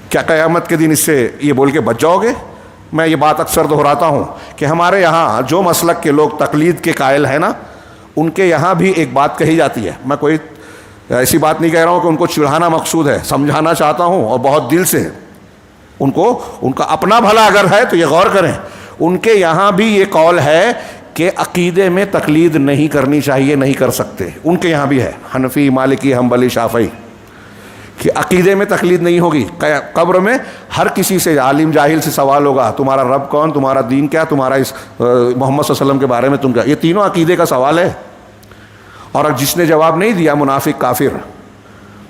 کیا قیامت کے دن اس سے یہ بول کے بچ جاؤ گے؟ میں یہ بات اکثر دہراتا ہوں کہ ہمارے یہاں جو مسلک کے لوگ تقلید کے قائل ہیں نا، ان کے یہاں بھی ایک بات کہی جاتی ہے، میں کوئی ایسی بات نہیں کہہ رہا ہوں کہ ان کو چڑھانا مقصود ہے، سمجھانا چاہتا ہوں اور بہت دل سے ان کا اپنا بھلا اگر ہے تو یہ غور کریں۔ ان کے یہاں بھی یہ قول ہے کہ عقیدے میں تقلید نہیں کرنی چاہیے، نہیں کر سکتے، ان کے یہاں بھی ہے، حنفی، مالکی، حنبلی، شافعی، کہ عقیدے میں تقلید نہیں ہوگی۔ قبر میں ہر کسی سے، عالم جاہل سے سوال ہوگا، تمہارا رب کون، تمہارا دین کیا، تمہارا اس محمد صلی اللہ علیہ وسلم کے بارے میں تم کیا، یہ تینوں عقیدے کا سوال ہے۔ اور جس نے جواب نہیں دیا، منافق، کافر،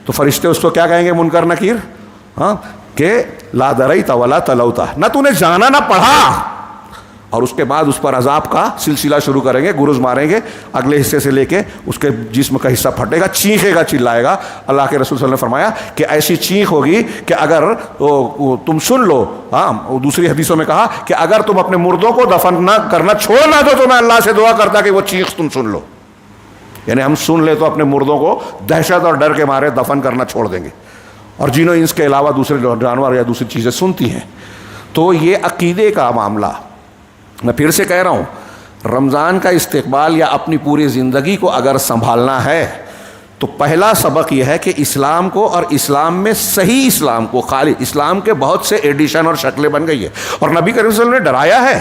تو فرشتے اس کو کیا کہیں گے، منکر نکیر، ہاں، کہ لا دریت ولا تلوتا، نہ تو نے جانا نہ پڑھا، اور اس کے بعد اس پر عذاب کا سلسلہ شروع کریں گے، گرز ماریں گے، اگلے حصے سے لے کے اس کے جسم کا حصہ پھٹے گا، چیخے گا، چلائے گا۔ اللہ کے رسول صلی اللہ علیہ وسلم نے فرمایا کہ ایسی چیخ ہوگی کہ اگر تم سن لو، ہاں، دوسری حدیثوں میں کہا کہ اگر تم اپنے مردوں کو دفن نہ کرنا چھوڑ نہ دو تو میں اللہ سے دعا کرتا کہ وہ چیخ تم سن لو، یعنی ہم سن لے تو اپنے مردوں کو دہشت اور ڈر کے مارے دفن کرنا چھوڑ دیں گے، اور جنوں انس کے علاوہ دوسرے جانور یا دوسری چیزیں سنتی ہیں۔ تو یہ عقیدے کا معاملہ، میں پھر سے کہہ رہا ہوں، رمضان کا استقبال یا اپنی پوری زندگی کو اگر سنبھالنا ہے تو پہلا سبق یہ ہے کہ اسلام کو، اور اسلام میں صحیح اسلام کو، خالی اسلام کے بہت سے ایڈیشن اور شکلیں بن گئی ہے، اور نبی کریم صلی اللہ علیہ وسلم نے ڈرایا ہے،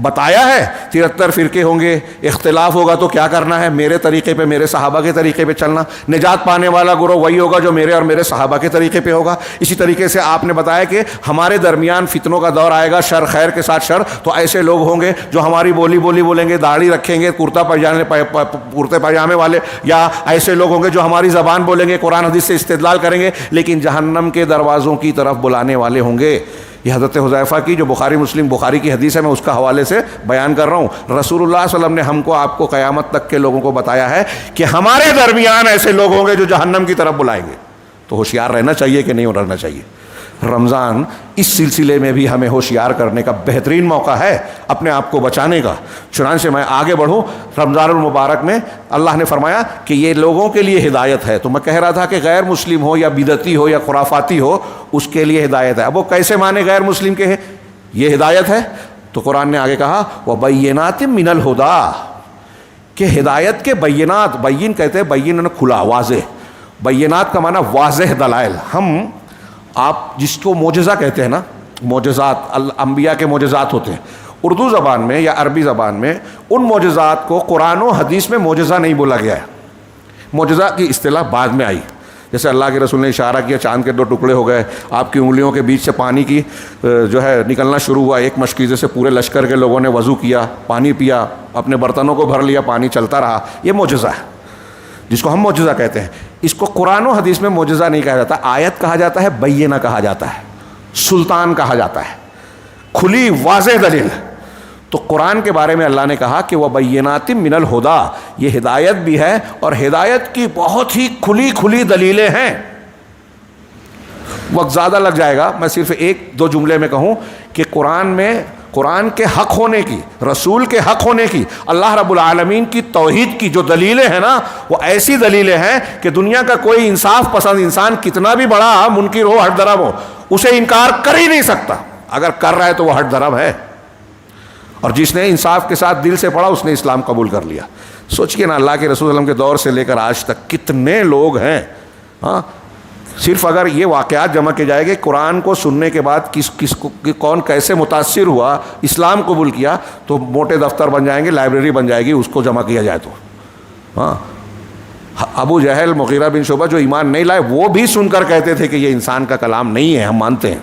بتایا ہے 73 فرقے ہوں گے، اختلاف ہوگا تو کیا کرنا ہے، میرے طریقے پہ، میرے صحابہ کے طریقے پہ چلنا، نجات پانے والا گروہ وہی ہوگا جو میرے اور میرے صحابہ کے طریقے پہ ہوگا۔ اسی طریقے سے آپ نے بتایا کہ ہمارے درمیان فتنوں کا دور آئے گا، شر خیر کے ساتھ شر، تو ایسے لوگ ہوں گے جو ہماری بولی بولیں گے، داڑھی رکھیں گے، کرتے پاجامے والے، یا ایسے لوگ ہوں گے جو ہماری زبان بولیں گے، قرآن حدیث سے استدلال کریں گے، لیکن جہنم کے دروازوں کی طرف بلانے والے ہوں گے۔ یہ حضرت حذیفہ کی جو بخاری کی حدیث ہے، میں اس کا حوالے سے بیان کر رہا ہوں۔ رسول اللہ صلی اللہ علیہ وسلم نے ہم کو، آپ کو، قیامت تک کے لوگوں کو بتایا ہے کہ ہمارے درمیان ایسے لوگ ہوں گے جو جہنم کی طرف بلائیں گے۔ تو ہوشیار رہنا چاہیے کہ نہیں رہنا چاہیے؟ رمضان اس سلسلے میں بھی ہمیں ہوشیار کرنے کا بہترین موقع ہے، اپنے آپ کو بچانے کا۔ چنانچہ میں آگے بڑھوں، رمضان المبارک میں اللہ نے فرمایا کہ یہ لوگوں کے لیے ہدایت ہے، تو میں کہہ رہا تھا کہ غیر مسلم ہو یا بدعتی ہو یا خرافاتی ہو، اس کے لیے ہدایت ہے۔ اب وہ کیسے مانے غیر مسلم کے ہیں؟ یہ ہدایت ہے تو قرآن نے آگے کہا وَبَيِّنَاتٍ مِّنَ الْهُدَىٰ، کہ ہدایت کے بینات، بین کہتے ہیں بین کھلا، واضح، بینات کا معنی واضح دلائل۔ ہم، آپ جس کو معجزہ کہتے ہیں نا، معجزات، انبیاء کے معجزات ہوتے ہیں، اردو زبان میں یا عربی زبان میں ان معجزات کو قرآن و حدیث میں معجزہ نہیں بولا گیا ہے، معجزہ کی اصطلاح بعد میں آئی۔ جیسے اللہ کے رسول نے اشارہ کیا، چاند کے 2 ٹکڑے ہو گئے، آپ کی انگلیوں کے بیچ سے پانی کی جو ہے نکلنا شروع ہوا، ایک مشکیزے سے پورے لشکر کے لوگوں نے وضو کیا، پانی پیا، اپنے برتنوں کو بھر لیا، پانی چلتا رہا، یہ معجزہ ہے جس کو ہم معجزہ کہتے ہیں۔ اس کو قرآن و حدیث میں معجزہ نہیں کہا جاتا، آیت کہا جاتا ہے، بینہ کہا جاتا ہے، سلطان کہا جاتا ہے، کھلی واضح دلیل۔ تو قرآن کے بارے میں اللہ نے کہا کہ وَبَيِّنَاتٍ مِّنَ الْهُدَىٰ، یہ ہدایت بھی ہے اور ہدایت کی بہت ہی کھلی دلیلیں ہیں۔ وقت زیادہ لگ جائے گا، میں صرف 1-2 جملے میں کہوں کہ قرآن کے حق ہونے کی، رسول کے حق ہونے کی، اللہ رب العالمین کی توحید کی جو دلیلیں ہیں نا، وہ ایسی دلیلیں ہیں کہ دنیا کا کوئی انصاف پسند انسان کتنا بھی بڑا منکر ہو، ہٹ درم ہو، اسے انکار کر ہی نہیں سکتا۔ اگر کر رہا ہے تو وہ ہٹ درم ہے، اور جس نے انصاف کے ساتھ دل سے پڑھا اس نے اسلام قبول کر لیا۔ سوچئے نا، اللہ کے رسول صلی اللہ علیہ وسلم کے دور سے لے کر آج تک کتنے لوگ ہیں، ہاں، صرف اگر یہ واقعات جمع کیے جائے گے قرآن کو سننے کے بعد کون کیسے متاثر ہوا، اسلام قبول کیا، تو موٹے دفتر بن جائیں گے، لائبریری بن جائے گی، اس کو جمع کیا جائے تو۔ ہاں، ابو جہل، مغیرہ بن شعبہ جو ایمان نہیں لائے، وہ بھی سن کر کہتے تھے کہ یہ انسان کا کلام نہیں ہے، ہم مانتے ہیں۔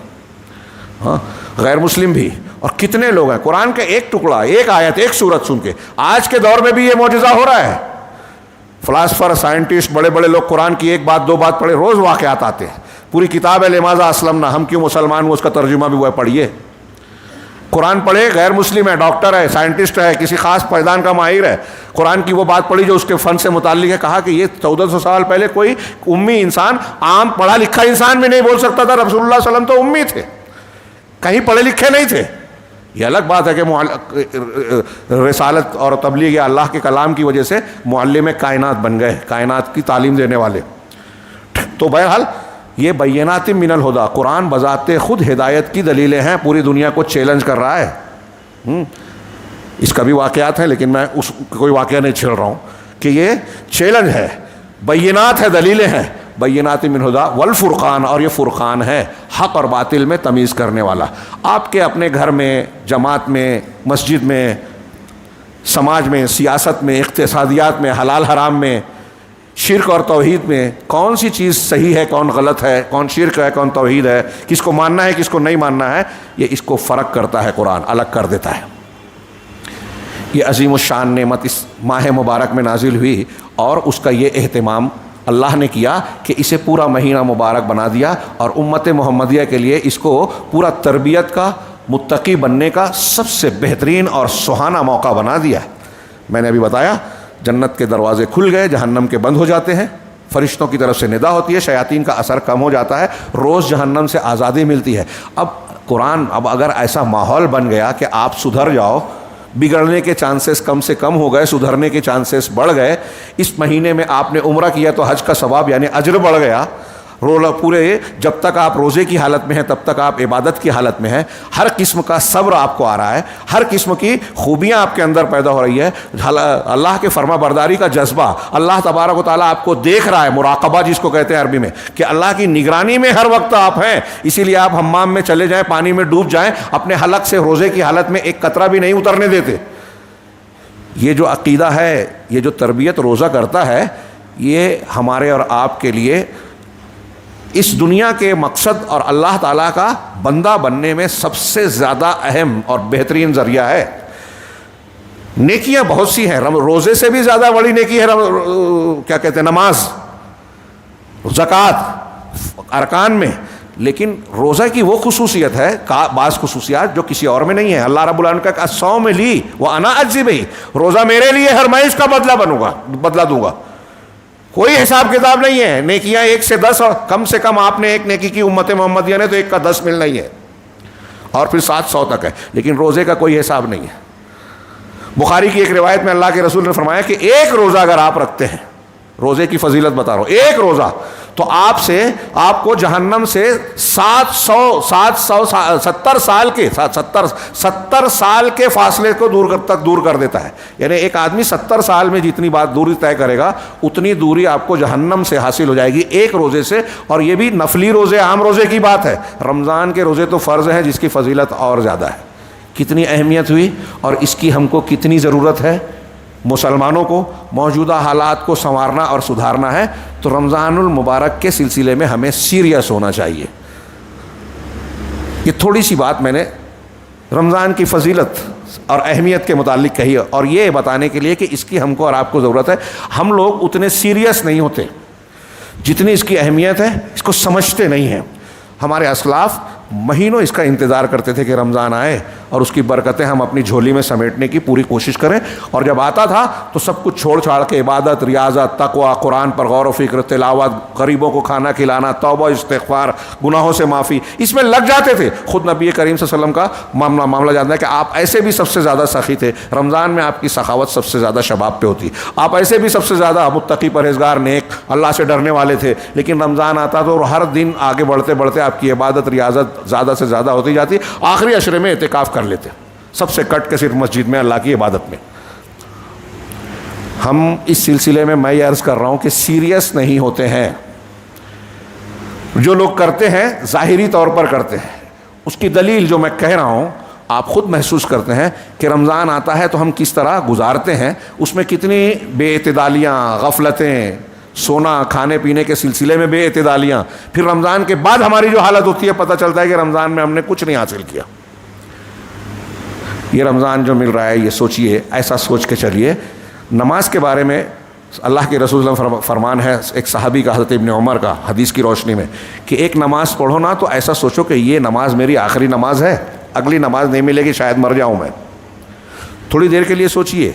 ہاں، غیر مسلم بھی، اور کتنے لوگ ہیں قرآن کا ایک ٹکڑا، ایک آیت، ایک سورت سن کے۔ آج کے دور میں بھی یہ معجزہ ہو رہا ہے، فلاسفر، سائنٹسٹ، بڑے بڑے لوگ قرآن کی 1 بات 2 بات پڑھے، روز واقعات آتے ہیں، پوری کتاب ہے لماذا اسلمنا، ہم کیوں مسلمان ہوئے، اس کا ترجمہ بھی وہ پڑھیے۔ قرآن پڑھے، غیر مسلم ہے، ڈاکٹر ہے، سائنٹسٹ ہے، کسی خاص پیدان کا ماہر ہے، قرآن کی وہ بات پڑھی جو اس کے فن سے متعلق ہے، کہا کہ یہ 1400 سال پہلے کوئی امی انسان، عام پڑھا لکھا انسان بھی نہیں بول سکتا تھا. رسول اللہ صلی اللہ علیہ وسلم تو امی تھے، کہیں پڑھے لکھے نہیں تھے. یہ الگ بات ہے کہ رسالت اور تبلیغ یا اللہ کے کلام کی وجہ سے معلم کائنات بن گئے، کائنات کی تعلیم دینے والے. تو بہرحال یہ بینات من الہدا، قرآن بذات خود ہدایت کی دلیلیں ہیں، پوری دنیا کو چیلنج کر رہا ہے. اس کا بھی واقعات ہیں لیکن میں اس کوئی واقعہ نہیں چھیڑ رہا ہوں کہ یہ چیلنج ہے. بینات ہے، دلیلیں ہیں. بینات من الہدا والفرقان، اور یہ فرقان ہے حق اور باطل میں تمیز کرنے والا. آپ کے اپنے گھر میں، جماعت میں، مسجد میں، سماج میں، سیاست میں، اقتصادیات میں، حلال حرام میں، شرک اور توحید میں کون سی چیز صحیح ہے، کون غلط ہے، کون شرک ہے، کون توحید ہے، کس کو ماننا ہے، کس کو نہیں ماننا ہے، یہ اس کو فرق کرتا ہے، قرآن الگ کر دیتا ہے. یہ عظیم الشان نعمت اس ماہ مبارک میں نازل ہوئی اور اس کا یہ اہتمام اللہ نے کیا کہ اسے پورا مہینہ مبارک بنا دیا اور امت محمدیہ کے لیے اس کو پورا تربیت کا، متقی بننے کا سب سے بہترین اور سہانا موقع بنا دیا. میں نے ابھی بتایا جنت کے دروازے کھل گئے، جہنم کے بند ہو جاتے ہیں، فرشتوں کی طرف سے ندا ہوتی ہے، شیاطین کا اثر کم ہو جاتا ہے، روز جہنم سے آزادی ملتی ہے. اب قرآن، اب اگر ایسا ماحول بن گیا کہ آپ سدھر جاؤ، بگڑنے کے چانسز کم سے کم ہو گئے، سدھرنے کے چانسز بڑھ گئے. اس مہینے میں آپ نے عمرہ کیا تو حج کا ثواب یعنی اجر بڑھ گیا. پورے جب تک آپ روزے کی حالت میں ہیں تب تک آپ عبادت کی حالت میں ہیں. ہر قسم کا صبر آپ کو آ رہا ہے، ہر قسم کی خوبیاں آپ کے اندر پیدا ہو رہی ہے. اللہ کے فرما برداری کا جذبہ، اللہ تبارک و تعالیٰ آپ کو دیکھ رہا ہے، مراقبہ جس کو کہتے ہیں عربی میں، کہ اللہ کی نگرانی میں ہر وقت آپ ہیں. اسی لیے آپ حمام میں چلے جائیں، پانی میں ڈوب جائیں، اپنے حلق سے روزے کی حالت میں ایک قطرہ بھی نہیں اترنے دیتے. یہ جو عقیدہ ہے، یہ جو تربیت روزہ کرتا ہے، یہ ہمارے اور آپ کے لیے اس دنیا کے مقصد اور اللہ تعالیٰ کا بندہ بننے میں سب سے زیادہ اہم اور بہترین ذریعہ ہے. نیکیاں بہت سی ہیں، روزے سے بھی زیادہ بڑی نیکی ہے کیا کہتے ہیں، نماز، زکوٰۃ، ارکان میں. لیکن روزہ کی وہ خصوصیت ہے، بعض خصوصیات جو کسی اور میں نہیں ہے. اللہ رب العالمین کا الصوم لی وانا اجزی بہ، روزہ میرے لیے ہے اور میں اس کا بدلہ دوں گا. کوئی حساب کتاب نہیں ہے. نیکیاں 1 سے 10، اور کم سے کم آپ نے ایک نیکی کی امت محمدیہ نے تو 1 کا 10 ملنا ہی ہے، اور پھر 700 تک ہے. لیکن روزے کا کوئی حساب نہیں ہے. بخاری کی ایک روایت میں اللہ کے رسول نے فرمایا کہ ایک روزہ اگر آپ رکھتے ہیں، روزے کی فضیلت بتا رہا ہوں، ایک روزہ تو آپ کو جہنم سے 70 سال کے فاصلے کو دور کر دیتا ہے. یعنی ایک آدمی 70 سال میں جتنی بات دوری طے کرے گا اتنی دوری آپ کو جہنم سے حاصل ہو جائے گی ایک روزے سے. اور یہ بھی نفلی روزے، عام روزے کی بات ہے. رمضان کے روزے تو فرض ہیں جس کی فضیلت اور زیادہ ہے. کتنی اہمیت ہوئی اور اس کی ہم کو کتنی ضرورت ہے. مسلمانوں کو موجودہ حالات کو سنوارنا اور سدھارنا ہے تو رمضان المبارک کے سلسلے میں ہمیں سیریس ہونا چاہیے. یہ تھوڑی سی بات میں نے رمضان کی فضیلت اور اہمیت کے متعلق کہی ہے، اور یہ بتانے کے لیے کہ اس کی ہم کو اور آپ کو ضرورت ہے. ہم لوگ اتنے سیریس نہیں ہوتے جتنی اس کی اہمیت ہے، اس کو سمجھتے نہیں ہیں. ہمارے اسلاف مہینوں اس کا انتظار کرتے تھے کہ رمضان آئے اور اس کی برکتیں ہم اپنی جھولی میں سمیٹنے کی پوری کوشش کریں. اور جب آتا تھا تو سب کچھ چھوڑ چھاڑ کے عبادت، ریاضت، تقوی، قرآن پر غور و فکر، تلاوت، غریبوں کو کھانا کھلانا، توبہ، استغفار، گناہوں سے معافی، اس میں لگ جاتے تھے. خود نبی کریم صلی اللہ علیہ وسلم کا معاملہ جانتا ہے کہ آپ ایسے بھی سب سے زیادہ سخی تھے. رمضان میں آپ کی سخاوت سب سے زیادہ شباب پہ ہوتی. آپ ایسے بھی سب سے زیادہ متقی، پرہیزگار، نیک، اللہ سے ڈرنے والے تھے. لیکن رمضان آتا تو ہر دن آگے بڑھتے بڑھتے آپ کی عبادت، ریاضت زیادہ سے زیادہ ہوتی جاتی. آخری عشرے میں اعتکاف کر لیتے، سب سے کٹ کے صرف مسجد میں اللہ کی عبادت میں. ہم اس سلسلے میں یہ عرض کر رہا ہوں کہ سیریس نہیں ہوتے ہیں. جو لوگ کرتے ہیں ظاہری طور پر کرتے ہیں. اس کی دلیل جو میں کہہ رہا ہوں آپ خود محسوس کرتے ہیں کہ رمضان آتا ہے تو ہم کس طرح گزارتے ہیں. اس میں کتنی بے اعتدالیاں، غفلتیں، سونا، کھانے پینے کے سلسلے میں بے اعتدالیاں. پھر رمضان کے بعد ہماری جو حالت ہوتی ہے پتہ چلتا ہے کہ رمضان میں ہم نے کچھ نہیں حاصل کیا. یہ رمضان جو مل رہا ہے یہ سوچئے، ایسا سوچ کے چلیے. نماز کے بارے میں اللہ کے رسول صلی اللہ علیہ وسلم فرمان ہے ایک صحابی کا، حضرت ابن عمر کا، حدیث کی روشنی میں، کہ ایک نماز پڑھو نا تو ایسا سوچو کہ یہ نماز میری آخری نماز ہے. اگلی نماز نہیں ملے گی، شاید مر جاؤں میں. تھوڑی دیر کے لیے سوچئے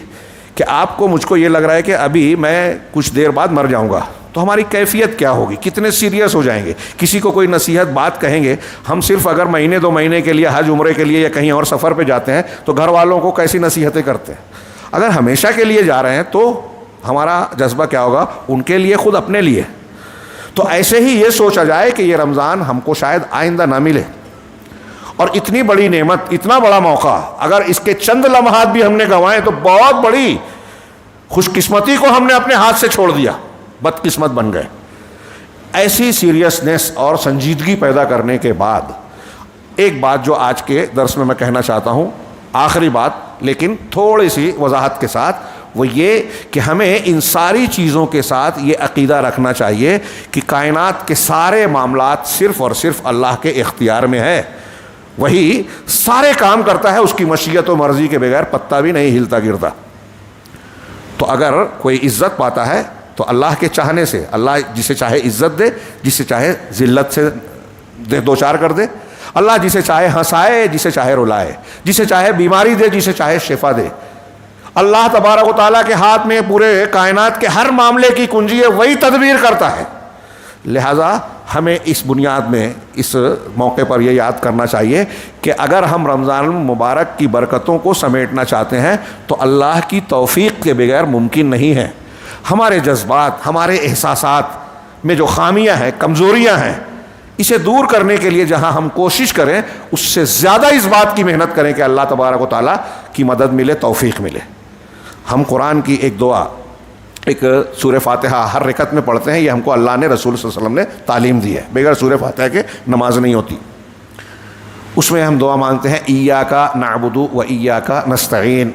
کہ آپ کو مجھ کو یہ لگ رہا ہے کہ ابھی میں کچھ دیر بعد مر جاؤں گا، تو ہماری کیفیت کیا ہوگی، کتنے سیریس ہو جائیں گے. کسی کو کوئی نصیحت بات کہیں گے، ہم صرف اگر مہینے 2 مہینے کے لیے حج عمرے کے لیے یا کہیں اور سفر پہ جاتے ہیں تو گھر والوں کو کیسی نصیحتیں کرتے ہیں. اگر ہمیشہ کے لیے جا رہے ہیں تو ہمارا جذبہ کیا ہوگا، ان کے لیے، خود اپنے لیے. تو ایسے ہی یہ سوچا جائے کہ یہ رمضان ہم کو شاید آئندہ نہ ملے، اور اتنی بڑی نعمت، اتنا بڑا موقع، اگر اس کے چند لمحات بھی ہم نے گنوائے تو بہت بڑی خوش قسمتی کو ہم نے اپنے ہاتھ سے چھوڑ دیا، بد قسمت بن گئے. ایسی سیریسنس اور سنجیدگی پیدا کرنے کے بعد ایک بات جو آج کے درس میں کہنا چاہتا ہوں، آخری بات لیکن تھوڑی سی وضاحت کے ساتھ، وہ یہ کہ ہمیں ان ساری چیزوں کے ساتھ یہ عقیدہ رکھنا چاہیے کہ کائنات کے سارے معاملات صرف اور صرف اللہ کے اختیار میں ہے. وہی سارے کام کرتا ہے، اس کی مشیت و مرضی کے بغیر پتہ بھی نہیں ہلتا گرتا. تو اگر کوئی عزت پاتا ہے تو اللہ کے چاہنے سے، اللہ جسے چاہے عزت دے، جسے چاہے ذلت سے دو چار کر دے. اللہ جسے چاہے ہنسائے، جسے چاہے رلائے، جسے چاہے بیماری دے، جسے چاہے شفا دے. اللہ تبارک و تعالیٰ کے ہاتھ میں پورے کائنات کے ہر معاملے کی کنجی ہے، وہی تدبیر کرتا ہے. لہذا ہمیں اس بنیاد میں اس موقع پر یہ یاد کرنا چاہیے کہ اگر ہم رمضان المبارک کی برکتوں کو سمیٹنا چاہتے ہیں تو اللہ کی توفیق کے بغیر ممکن نہیں ہے. ہمارے جذبات، ہمارے احساسات میں جو خامیاں ہیں، کمزوریاں ہیں، اسے دور کرنے کے لیے جہاں ہم کوشش کریں، اس سے زیادہ اس بات کی محنت کریں کہ اللہ تبارک و تعالیٰ کی مدد ملے، توفیق ملے. ہم قرآن کی ایک دعا، ایک سورہ فاتحہ ہر رکعت میں پڑھتے ہیں، یہ ہم کو اللہ نے، رسول صلی اللہ علیہ وسلم نے تعلیم دی ہے. بغیر سورہ فاتحہ کے نماز نہیں ہوتی. اس میں ہم دعا مانگتے ہیں ایاک نعبد و ایاک نستعین.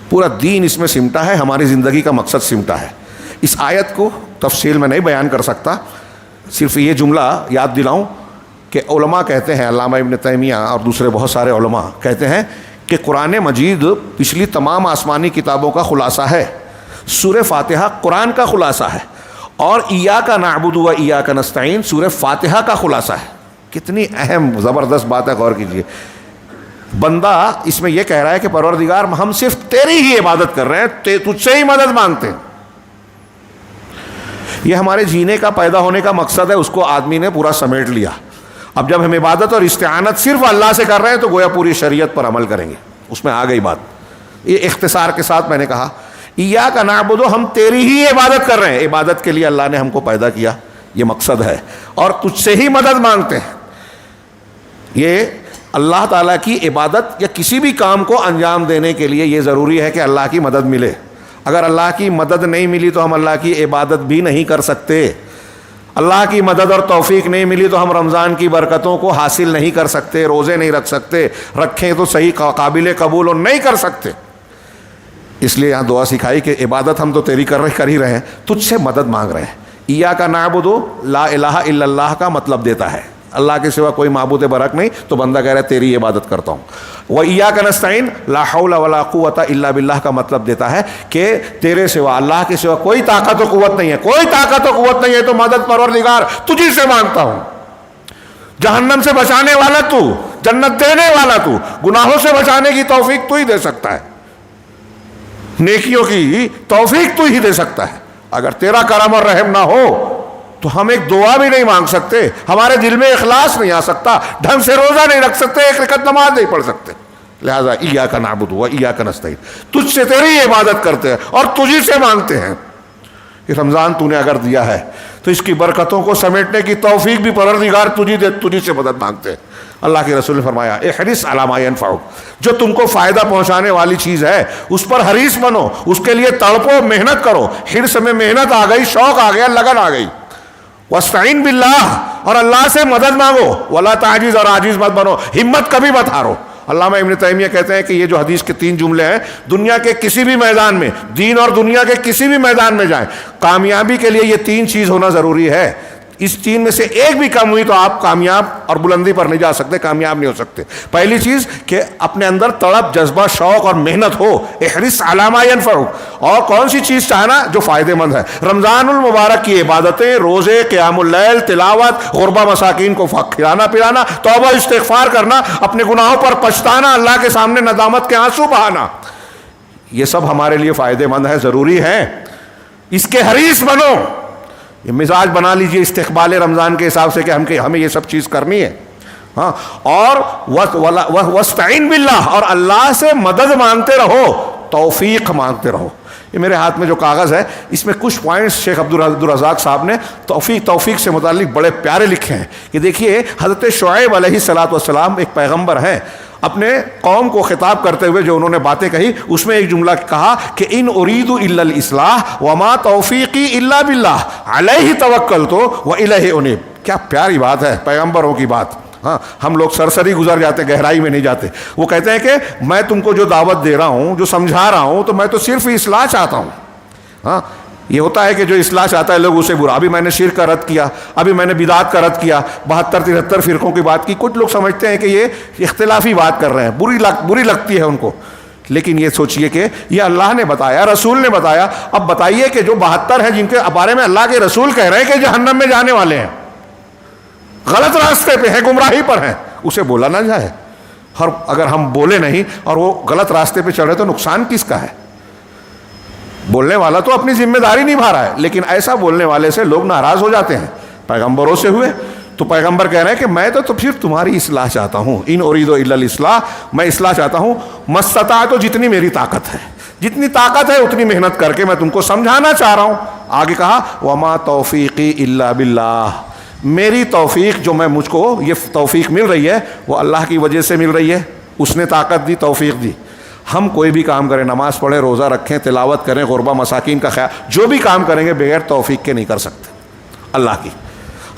پورا دین اس میں سمٹا ہے، ہماری زندگی کا مقصد سمٹا ہے. اس آیت کو تفصیل میں نہیں بیان کر سکتا، صرف یہ جملہ یاد دلاؤں کہ علماء کہتے ہیں، علامہ ابن تیمیہ اور دوسرے بہت سارے علماء کہتے ہیں کہ قرآن مجید پچھلی تمام آسمانی کتابوں کا خلاصہ ہے. سورہ فاتحہ قرآن کا خلاصہ ہے، اور ایاک نعبد و ایاک نستعین سورہ فاتحہ کا خلاصہ ہے. کتنی اہم زبردست بات ہے، غور کیجیے. بندہ اس میں یہ کہہ رہا ہے کہ پروردگار ہم صرف تیری ہی عبادت کر رہے ہیں، تجھ سے ہی مدد مانگتے ہیں. یہ ہمارے جینے کا، پیدا ہونے کا مقصد ہے، اس کو آدمی نے پورا سمیٹ لیا. اب جب ہم عبادت اور استعانت صرف اللہ سے کر رہے ہیں تو گویا پوری شریعت پر عمل کریں گے. اس میں آ گئی بات. یہ اختصار کے ساتھ میں نے کہا ایاک نعبد، ہم تیری ہی عبادت کر رہے ہیں، عبادت کے لیے اللہ نے ہم کو پیدا کیا، یہ مقصد ہے، اور تجھ سے ہی مدد مانگتے ہیں. یہ اللہ تعالیٰ کی عبادت یا کسی بھی کام کو انجام دینے کے لیے یہ ضروری ہے کہ اللہ کی مدد ملے. اگر اللہ کی مدد نہیں ملی تو ہم اللہ کی عبادت بھی نہیں کر سکتے. اللہ کی مدد اور توفیق نہیں ملی تو ہم رمضان کی برکتوں کو حاصل نہیں کر سکتے، روزے نہیں رکھ سکتے، رکھیں تو صحیح قابل قبول اور نہیں کر سکتے. اس لیے یہاں دعا سکھائی کہ عبادت ہم تو تیری کر ہی رہے ہیں، تجھ سے مدد مانگ رہے ہیں. ایاک نعبد لا الہ الا اللہ کا مطلب دیتا ہے اللہ کے سوا کوئی معبود برحق نہیں، تو بندہ کہہ رہا ہے تیری عبادت کرتا ہوں. وَإِيَّاكَ نَسْتَعِينُ لا حول ولا قوت الا باللہ کا مطلب دیتا ہے کہ تیرے سوا، اللہ کے سوا کوئی طاقت و قوت نہیں ہے، کوئی طاقت و قوت نہیں ہے، تو مدد پروردگار تجھی سے مانگتا ہوں. جہنم سے بچانے والا تو، جنت دینے والا تو، گناہوں سے بچانے کی توفیق تو ہی دے سکتا ہے، نیکیوں کی توفیق تو ہی دے سکتا ہے. اگر تیرا کرم اور رحم نہ ہو تو ہم ایک دعا بھی نہیں مانگ سکتے، ہمارے دل میں اخلاص نہیں آ سکتا، ڈھنگ سے روزہ نہیں رکھ سکتے، ایک رکعت نماز نہیں پڑھ سکتے. لہذا ایاک نعبد و ایاک نستعین، تجھ سے تیری عبادت کرتے ہیں اور تجھی سے مانگتے ہیں. یہ رمضان تو نے اگر دیا ہے تو اس کی برکتوں کو سمیٹنے کی توفیق بھی پروردگار تجھی سے مدد مانگتے ہیں. اللہ کے رسول نے فرمایا احرص علی ما ینفعک، جو تم کو فائدہ پہنچانے والی چیز ہے اس پر حریص بنو، اس کے لیے تڑپو، محنت کرو. حرص میں محنت آ گئی، شوق آ گیا، لگن آ گئی. واستعین باللہ، اور اللہ سے مدد مانگو. ولا تعجز، اور عاجز مت بنو، ہمت کبھی مت ہارو. علامہ ابن تیمیہ کہتے ہیں کہ یہ جو حدیث کے 3 جملے ہیں، دنیا کے کسی بھی میدان میں، دین اور دنیا کے کسی بھی میدان میں جائیں، کامیابی کے لیے یہ 3 چیز ہونا ضروری ہے. اس تین میں سے ایک بھی کم ہوئی تو آپ کامیاب اور بلندی پر نہیں جا سکتے، کامیاب نہیں ہو سکتے۔ پہلی چیز کہ اپنے اندر تڑپ، جذبہ، شوق اور محنت ہو، احرص علی ما ینفعک، اور کون سی چیز چاہنا جو فائدہ مند ہے۔ رمضان المبارک کی عبادتیں، روزے، قیام اللیل، تلاوت، غربا مساکین کو کھلانا پلانا، توبہ استغفار کرنا، اپنے گناہوں پر پچھتانا، اللہ کے سامنے ندامت کے آنسو بہانا، یہ سب ہمارے لیے فائدہ مند ہے، ضروری ہے، اس کے حریص بنو۔ یہ مزاج بنا لیجئے استقبال رمضان کے حساب سے کہ ہمیں یہ سب چیز کرنی ہے، ہاں۔ اور وَاسْتَعِنْ بِاللَّهِ، اور اللہ سے مدد مانگتے رہو، توفیق مانگتے رہو۔ یہ میرے ہاتھ میں جو کاغذ ہے اس میں کچھ پوائنٹس شیخ عبدالرزاق صاحب نے توفیق سے متعلق بڑے پیارے لکھے ہیں کہ دیکھیے حضرت شعیب علیہ السلام ایک پیغمبر ہیں، اپنے قوم کو خطاب کرتے ہوئے جو انہوں نے باتیں کہی اس میں ایک جملہ کہا کہ ان اريد الا الاصلاح وما توفیقی الا باللہ علیہ توکلت والیہ انیب۔ کیا پیاری بات ہے پیغمبروں کی بات، ہاں۔ ہم لوگ سرسری گزر جاتے، گہرائی میں نہیں جاتے۔ وہ کہتے ہیں کہ میں تم کو جو دعوت دے رہا ہوں، جو سمجھا رہا ہوں، تو میں تو صرف اصلاح چاہتا ہوں، ہاں۔ یہ ہوتا ہے کہ جو اصلاح چاہتا ہے لوگ اسے برا، ابھی میں نے شرک کا رد کیا، ابھی میں نے بدعات کا رد کیا، 72-73 فرقوں کی بات کی۔ کچھ لوگ سمجھتے ہیں کہ یہ اختلافی بات کر رہے ہیں، بری لگتی ہے ان کو، لیکن یہ سوچئے کہ یہ اللہ نے بتایا، رسول نے بتایا۔ اب بتائیے کہ جو 72 ہیں جن کے بارے میں اللہ کے رسول کہہ رہے ہیں کہ جہنم میں جانے والے ہیں، غلط راستے پہ ہیں، گمراہی پر ہیں، اسے بولا نہ جائے۔ اور اگر ہم بولے نہیں اور وہ غلط راستے پہ چل رہے تو نقصان کس کا ہے؟ بولنے والا تو اپنی ذمہ داری نبھا رہا ہے، لیکن ایسا بولنے والے سے لوگ ناراض ہو جاتے ہیں۔ پیغمبروں سے ہوئے تو پیغمبر کہہ رہے ہیں کہ میں تو صرف تمہاری اصلاح چاہتا ہوں، ان اريد الا الاصلاح، میں اصلاح چاہتا ہوں، ما استطعت، جتنی میری طاقت ہے، جتنی طاقت ہے اتنی محنت کر کے میں تم کو سمجھانا چاہ رہا ہوں۔ آگے کہا وما توفیقی الا باللہ، میری توفیق جو مجھ کو یہ توفیق مل رہی ہے وہ اللہ کی وجہ سے مل رہی ہے، اس نے طاقت دی، توفیق دی۔ ہم کوئی بھی کام کریں، نماز پڑھیں، روزہ رکھیں، تلاوت کریں، غربا مساکین کا خیال، جو بھی کام کریں گے بغیر توفیق کے نہیں کر سکتے اللہ کی۔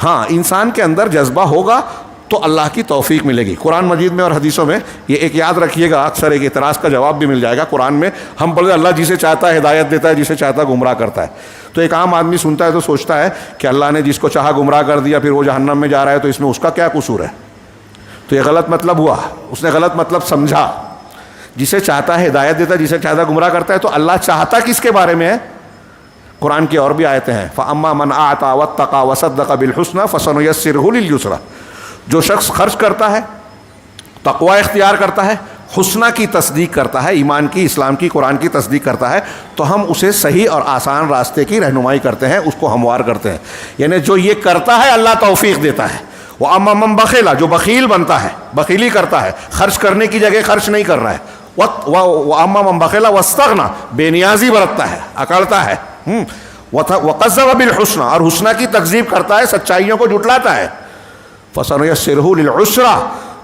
ہاں، انسان کے اندر جذبہ ہوگا تو اللہ کی توفیق ملے گی۔ قرآن مجید میں اور حدیثوں میں یہ ایک یاد رکھیے گا، اکثر ایک اعتراض کا جواب بھی مل جائے گا قرآن میں۔ ہم بولتے اللہ جسے چاہتا ہے ہدایت دیتا ہے، جسے چاہتا ہے گمراہ کرتا ہے۔ تو ایک عام آدمی سنتا ہے تو سوچتا ہے کہ اللہ نے جس کو چاہا گمراہ کر دیا، پھر وہ جہنم میں جا رہا ہے، تو اس میں اس کا کیا قصور ہے؟ تو یہ غلط مطلب ہوا، اس نے غلط مطلب سمجھا۔ جسے چاہتا ہے ہدایت دیتا ہے، جسے چاہتا ہے گمراہ کرتا ہے۔ تو اللہ چاہتا کس کے بارے میں ہے؟ قرآن کی اور بھی آیتیں ہیں، فَأَمَّا مَنْ أَعْطَىٰ وَاتَّقَىٰ وَصَدَّقَ بِالْحُسْنَىٰ فَسَنُيَسِّرُهُ لِلْيُسْرَىٰ۔ جو شخص خرچ کرتا ہے، تقوی اختیار کرتا ہے، حسنہ کی تصدیق کرتا ہے، ایمان کی، اسلام کی، قرآن کی تصدیق کرتا ہے، تو ہم اسے صحیح اور آسان راستے کی رہنمائی کرتے ہیں، اس کو ہموار کرتے ہیں۔ یعنی جو یہ کرتا ہے اللہ توفیق دیتا ہے۔ وَأَمَّا مَنْ بَخِلَ، جو بخیل بنتا ہے، بخیلی کرتا ہے، خرچ کرنے کی جگہ خرچ نہیں کر رہا ہے۔ وَأَمَّا مَنْ بَخِلَ وَاسْتَغْنَىٰ، بے نیازی برتتا ہے، اکڑتا ہے۔ وَكَذَّبَ بِالْحُسْنَىٰ، اور حسنہ کی تکذیب کرتا ہے، سچائیوں کو جھٹلاتا ہے۔ فَسَنُيَسِّرُهُ لِلْعُسْرَىٰ،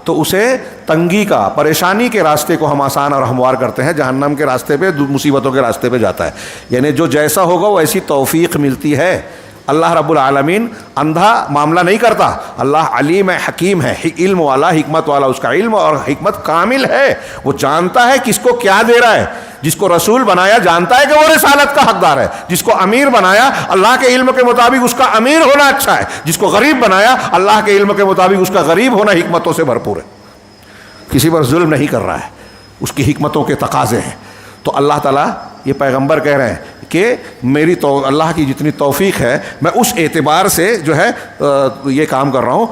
تو اسے تنگی کا، پریشانی کے راستے کو ہم آسان اور ہموار کرتے ہیں، جہنم کے راستے پہ، مصیبتوں کے راستے پہ جاتا ہے۔ یعنی جو جیسا ہوگا وہ ایسی توفیق ملتی ہے۔ اللہ رب العالمین اندھا معاملہ نہیں کرتا، اللہ علیم ہے، حکیم ہے، علم والا، حکمت والا، اس کا علم اور حکمت کامل ہے۔ وہ جانتا ہے کس کو کیا دے رہا ہے۔ جس کو رسول بنایا جانتا ہے کہ وہ رسالت کا حقدار ہے، جس کو امیر بنایا اللہ کے علم کے مطابق اس کا امیر ہونا اچھا ہے، جس کو غریب بنایا اللہ کے علم کے مطابق اس کا غریب ہونا حکمتوں سے بھرپور ہے، کسی پر ظلم نہیں کر رہا ہے، اس کی حکمتوں کے تقاضے ہیں۔ تو اللہ تعالیٰ یہ پیغمبر کہہ رہے ہیں کہ میری اللہ کی جتنی توفیق ہے میں اس اعتبار سے جو ہے یہ کام کر رہا ہوں،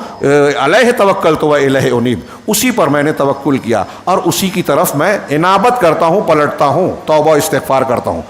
علیہ توکلت و الیہ انیب، اسی پر میں نے توکل کیا اور اسی کی طرف میں انابت کرتا ہوں، پلٹتا ہوں، توبہ استغفار کرتا ہوں۔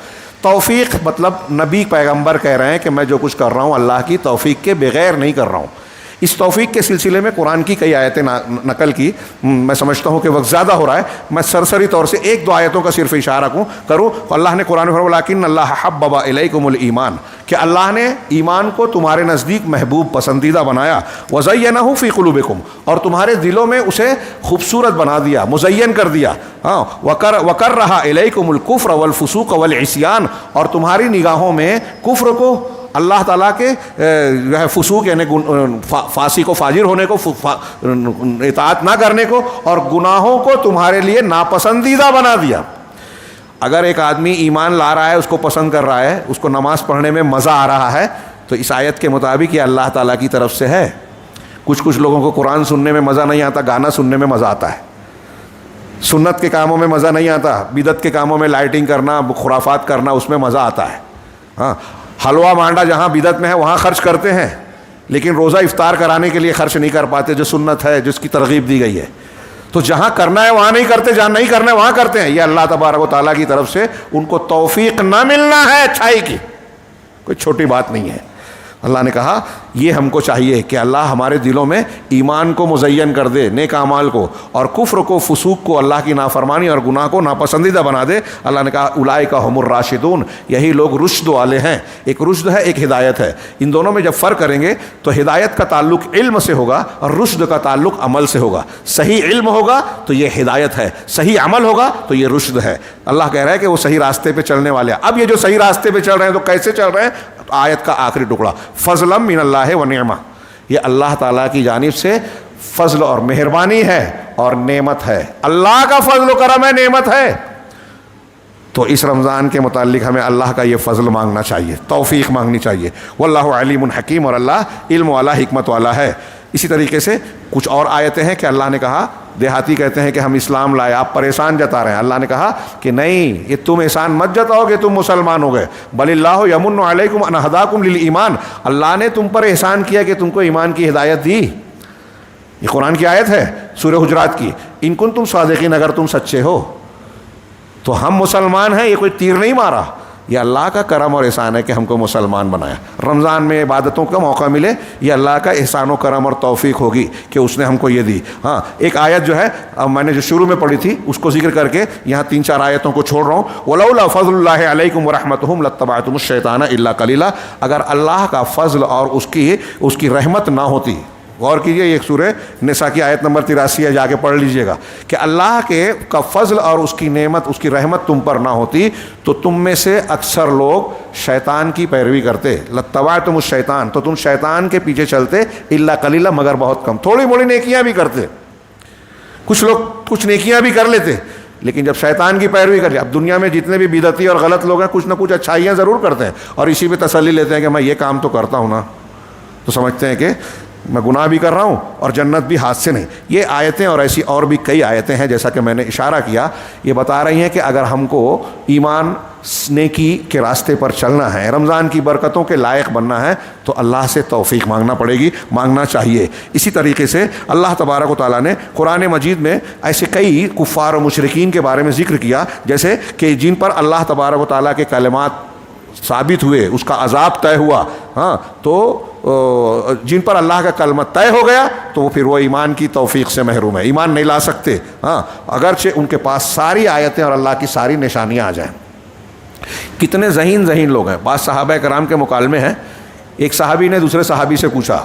توفیق مطلب نبی پیغمبر کہہ رہے ہیں کہ میں جو کچھ کر رہا ہوں اللہ کی توفیق کے بغیر نہیں کر رہا ہوں۔ اس توفیق کے سلسلے میں قرآن کی کئی آیتیں نقل کی، میں سمجھتا ہوں کہ وقت زیادہ ہو رہا ہے، میں سرسری طور سے ایک دو آیتوں کا صرف اشارہ کروں۔ اللہ نے قرآن میں فرمایا وَلَٰكِنَّ اللَّهَ حَبَّبَ إِلَيْكُمُ الْإِيمَانَ، کہ اللہ نے ایمان کو تمہارے نزدیک محبوب، پسندیدہ بنایا، وَزَيَّنَهُ فِي قُلُوبِكُمْ، اور تمہارے دلوں میں اسے خوبصورت بنا دیا، مزین کر دیا، وَكَرَّهَ إِلَيْكُمُ الْكُفْرَ وَالْفُسُوقَ وَالْعِصْيَانَ، اور تمہاری نگاہوں میں کفر کو، اللہ تعالیٰ کے جو ہے فسوق یعنی فاسق و فاجر ہونے کو، اطاعت نہ کرنے کو، اور گناہوں کو تمہارے لیے ناپسندیدہ بنا دیا۔ اگر ایک آدمی ایمان لا رہا ہے، اس کو پسند کر رہا ہے، اس کو نماز پڑھنے میں مزہ آ رہا ہے، تو اس آیت کے مطابق یہ اللہ تعالیٰ کی طرف سے ہے. کچھ لوگوں کو قرآن سننے میں مزہ نہیں آتا, گانا سننے میں مزہ آتا ہے. سنت کے کاموں میں مزہ نہیں آتا, بدعت کے کاموں میں لائٹنگ کرنا, خرافات کرنا, اس میں مزہ آتا ہے. ہاں, حلوہ مانڈا جہاں بدعت میں ہے وہاں خرچ کرتے ہیں, لیکن روزہ افطار کرانے کے لیے خرچ نہیں کر پاتے جو سنت ہے, جس کی ترغیب دی گئی ہے. تو جہاں کرنا ہے وہاں نہیں کرتے, جہاں نہیں کرنا ہے وہاں کرتے ہیں. یہ اللہ تبارک و تعالیٰ کی طرف سے ان کو توفیق نہ ملنا ہے اچھائی کی, کوئی چھوٹی بات نہیں ہے. اللہ نے کہا یہ ہم کو چاہیے کہ اللہ ہمارے دلوں میں ایمان کو مزین کر دے, نیک اعمال کو, اور کفر کو, فسوق کو, اللہ کی نافرمانی اور گناہ کو ناپسندیدہ بنا دے. اللہ نے کہا اولئک هم الراشدون, یہی لوگ رشد والے ہیں. ایک رشد ہے, ایک ہدایت ہے. ان دونوں میں جب فرق کریں گے تو ہدایت کا تعلق علم سے ہوگا اور رشد کا تعلق عمل سے ہوگا. صحیح علم ہوگا تو یہ ہدایت ہے, صحیح عمل ہوگا تو یہ رشد ہے. اللہ کہہ رہا ہے کہ وہ صحیح راستے پہ چلنے والے ہیں. اب یہ جو صحیح راستے پہ چل رہے ہیں تو کیسے چل رہے ہیں؟ آیت کا آخری ٹکڑا, فضلا من اللہ و نعمہ, یہ اللہ تعالیٰ کی جانب سے فضل اور مہربانی ہے اور نعمت ہے. اللہ کا فضل و کرم ہے, نعمت ہے. تو اس رمضان کے متعلق ہمیں اللہ کا یہ فضل مانگنا چاہیے, توفیق مانگنی چاہیے. واللہ علیم حکیم, اور اللہ علم والا, حکمت والا ہے. اسی طریقے سے کچھ اور آیتیں ہیں کہ اللہ نے کہا, دیہاتی کہتے ہیں کہ ہم اسلام لائے, آپ پریشان جتا رہے ہیں. اللہ نے کہا کہ نہیں, یہ تم احسان مت جتاؤ کہ تم مسلمان ہو گئے. بل اللہ یمن علیکم ان ہداکم للایمان, اللہ نے تم پر احسان کیا کہ تم کو ایمان کی ہدایت دی. یہ قرآن کی آیت ہے سورہ حجرات کی. ان کنتم صادقین, اگر تم سچے ہو تو ہم مسلمان ہیں, یہ کوئی تیر نہیں مارا, یہ اللہ کا کرم اور احسان ہے کہ ہم کو مسلمان بنایا. رمضان میں عبادتوں کا موقع ملے, یہ اللہ کا احسان و کرم اور توفیق ہوگی کہ اس نے ہم کو یہ دی. ہاں, ایک آیت جو ہے اب میں نے جو شروع میں پڑھی تھی اس کو ذکر کر کے یہاں 3-4 آیتوں کو چھوڑ رہا ہوں. ولولا فضل اللہ علیکم ورحمتہ لاتبعتم الشیطان الا قلیلا, اگر اللہ کا فضل اور اس کی رحمت نہ ہوتی. غور کیجئے, یہ سورہ نساء کی آیت نمبر 83 ہے, جا کے پڑھ لیجئے گا, کہ اللہ کا فضل اور اس کی نعمت, اس کی رحمت تم پر نہ ہوتی تو تم میں سے اکثر لوگ شیطان کی پیروی کرتے. لاتبعتم الشیطان, تو تم شیطان کے پیچھے چلتے. الا قلیلا, مگر بہت کم. تھوڑی موڑی نیکیاں بھی کرتے, کچھ لوگ کچھ نیکیاں بھی کر لیتے, لیکن جب شیطان کی پیروی کرتے. اب دنیا میں جتنے بھی بدعتی اور غلط لوگ ہیں کچھ نہ کچھ اچھائیاں ضرور کرتے ہیں, اور اسی پہ تسلی لیتے ہیں کہ میں یہ کام تو کرتا ہوں نا, تو سمجھتے ہیں کہ میں گناہ بھی کر رہا ہوں اور جنت بھی ہاتھ سے نہیں. یہ آیتیں اور ایسی اور بھی کئی آیتیں ہیں, جیسا کہ میں نے اشارہ کیا, یہ بتا رہی ہیں کہ اگر ہم کو ایمان نیکی کے راستے پر چلنا ہے, رمضان کی برکتوں کے لائق بننا ہے, تو اللہ سے توفیق مانگنا پڑے گی, مانگنا چاہیے. اسی طریقے سے اللہ تبارک و تعالیٰ نے قرآن مجید میں ایسے کئی کفار و مشرکین کے بارے میں ذکر کیا, جیسے کہ جن پر اللہ تبارک و تعالیٰ کے کلمات ثابت ہوئے, اس کا عذاب طے ہوا. ہاں, تو جن پر اللہ کا کلمہ طے ہو گیا تو پھر وہ ایمان کی توفیق سے محروم ہے, ایمان نہیں لا سکتے. ہاں, اگرچہ ان کے پاس ساری آیتیں اور اللہ کی ساری نشانیاں آ جائیں. کتنے ذہین لوگ ہیں. بعض صحابہ کرام کے مکالمے ہیں. ایک صحابی نے دوسرے صحابی سے پوچھا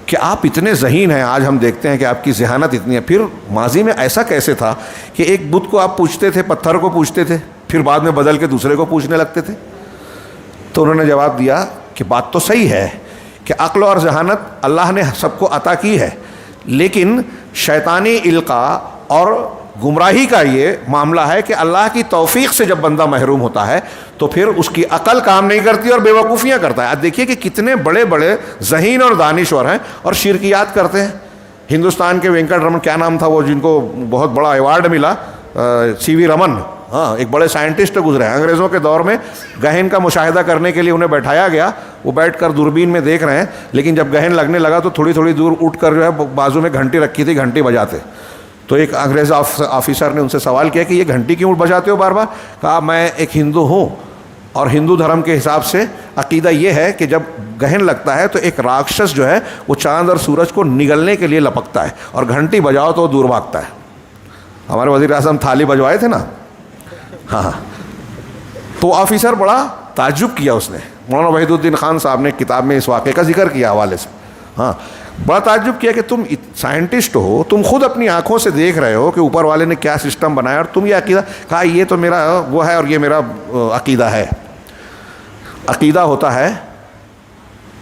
کہ آپ اتنے ذہین ہیں, آج ہم دیکھتے ہیں کہ آپ کی ذہانت اتنی ہے, پھر ماضی میں ایسا کیسے تھا کہ ایک بت کو آپ پوچھتے تھے, پتھر کو پوچھتے تھے, پھر بعد میں بدل کے دوسرے کو پوچھنے لگتے تھے؟ تو انہوں نے جواب دیا کہ بات تو صحیح ہے کہ عقل اور ذہانت اللہ نے سب کو عطا کی ہے, لیکن شیطانی القاء اور گمراہی کا یہ معاملہ ہے کہ اللہ کی توفیق سے جب بندہ محروم ہوتا ہے تو پھر اس کی عقل کام نہیں کرتی اور بے وقوفیاں کرتا ہے. آج دیکھیے کہ کتنے بڑے بڑے ذہین اور دانشور ہیں اور شرکیات کرتے ہیں. ہندوستان کے وینکٹ رمن, کیا نام تھا وہ جن کو بہت بڑا ایوارڈ ملا, سی وی رمن, ہاں, ایک بڑے سائنٹسٹ گزرے ہیں. انگریزوں کے دور میں گہن کا مشاہدہ کرنے کے لیے انہیں بیٹھایا گیا, وہ بیٹھ کر دوربین میں دیکھ رہے ہیں, لیکن جب گہن لگنے لگا تو تھوڑی تھوڑی دور اٹھ کر جو ہے بازو میں گھنٹی رکھی تھی, گھنٹی بجاتے. تو ایک انگریز آفیسر نے ان سے سوال کیا کہ یہ گھنٹی کیوں بجاتے ہو بار بار؟ کہا میں ایک ہندو ہوں اور ہندو دھرم کے حساب سے عقیدہ یہ ہے کہ جب گہن لگتا ہے تو ایک راکشس جو ہے وہ چاند اور سورج کو نگلنے کے لیے لپکتا ہے, اور گھنٹی بجاؤ تو وہ دور بھاگتا ہے. ہمارے وزیر اعظم تھالی بجوائے تھے نا. ہاں, تو آفیسر بڑا تعجب کیا, اس نے, مولانا وحید الدین خان صاحب نے کتاب میں اس واقعے کا ذکر کیا حوالے سے. ہاں, بڑا تعجب کیا کہ تم سائنٹسٹ ہو, تم خود اپنی آنکھوں سے دیکھ رہے ہو کہ اوپر والے نے کیا سسٹم بنایا, اور تم یہ عقیدہ. کہا یہ تو میرا وہ ہے اور یہ میرا عقیدہ ہے. عقیدہ ہوتا ہے,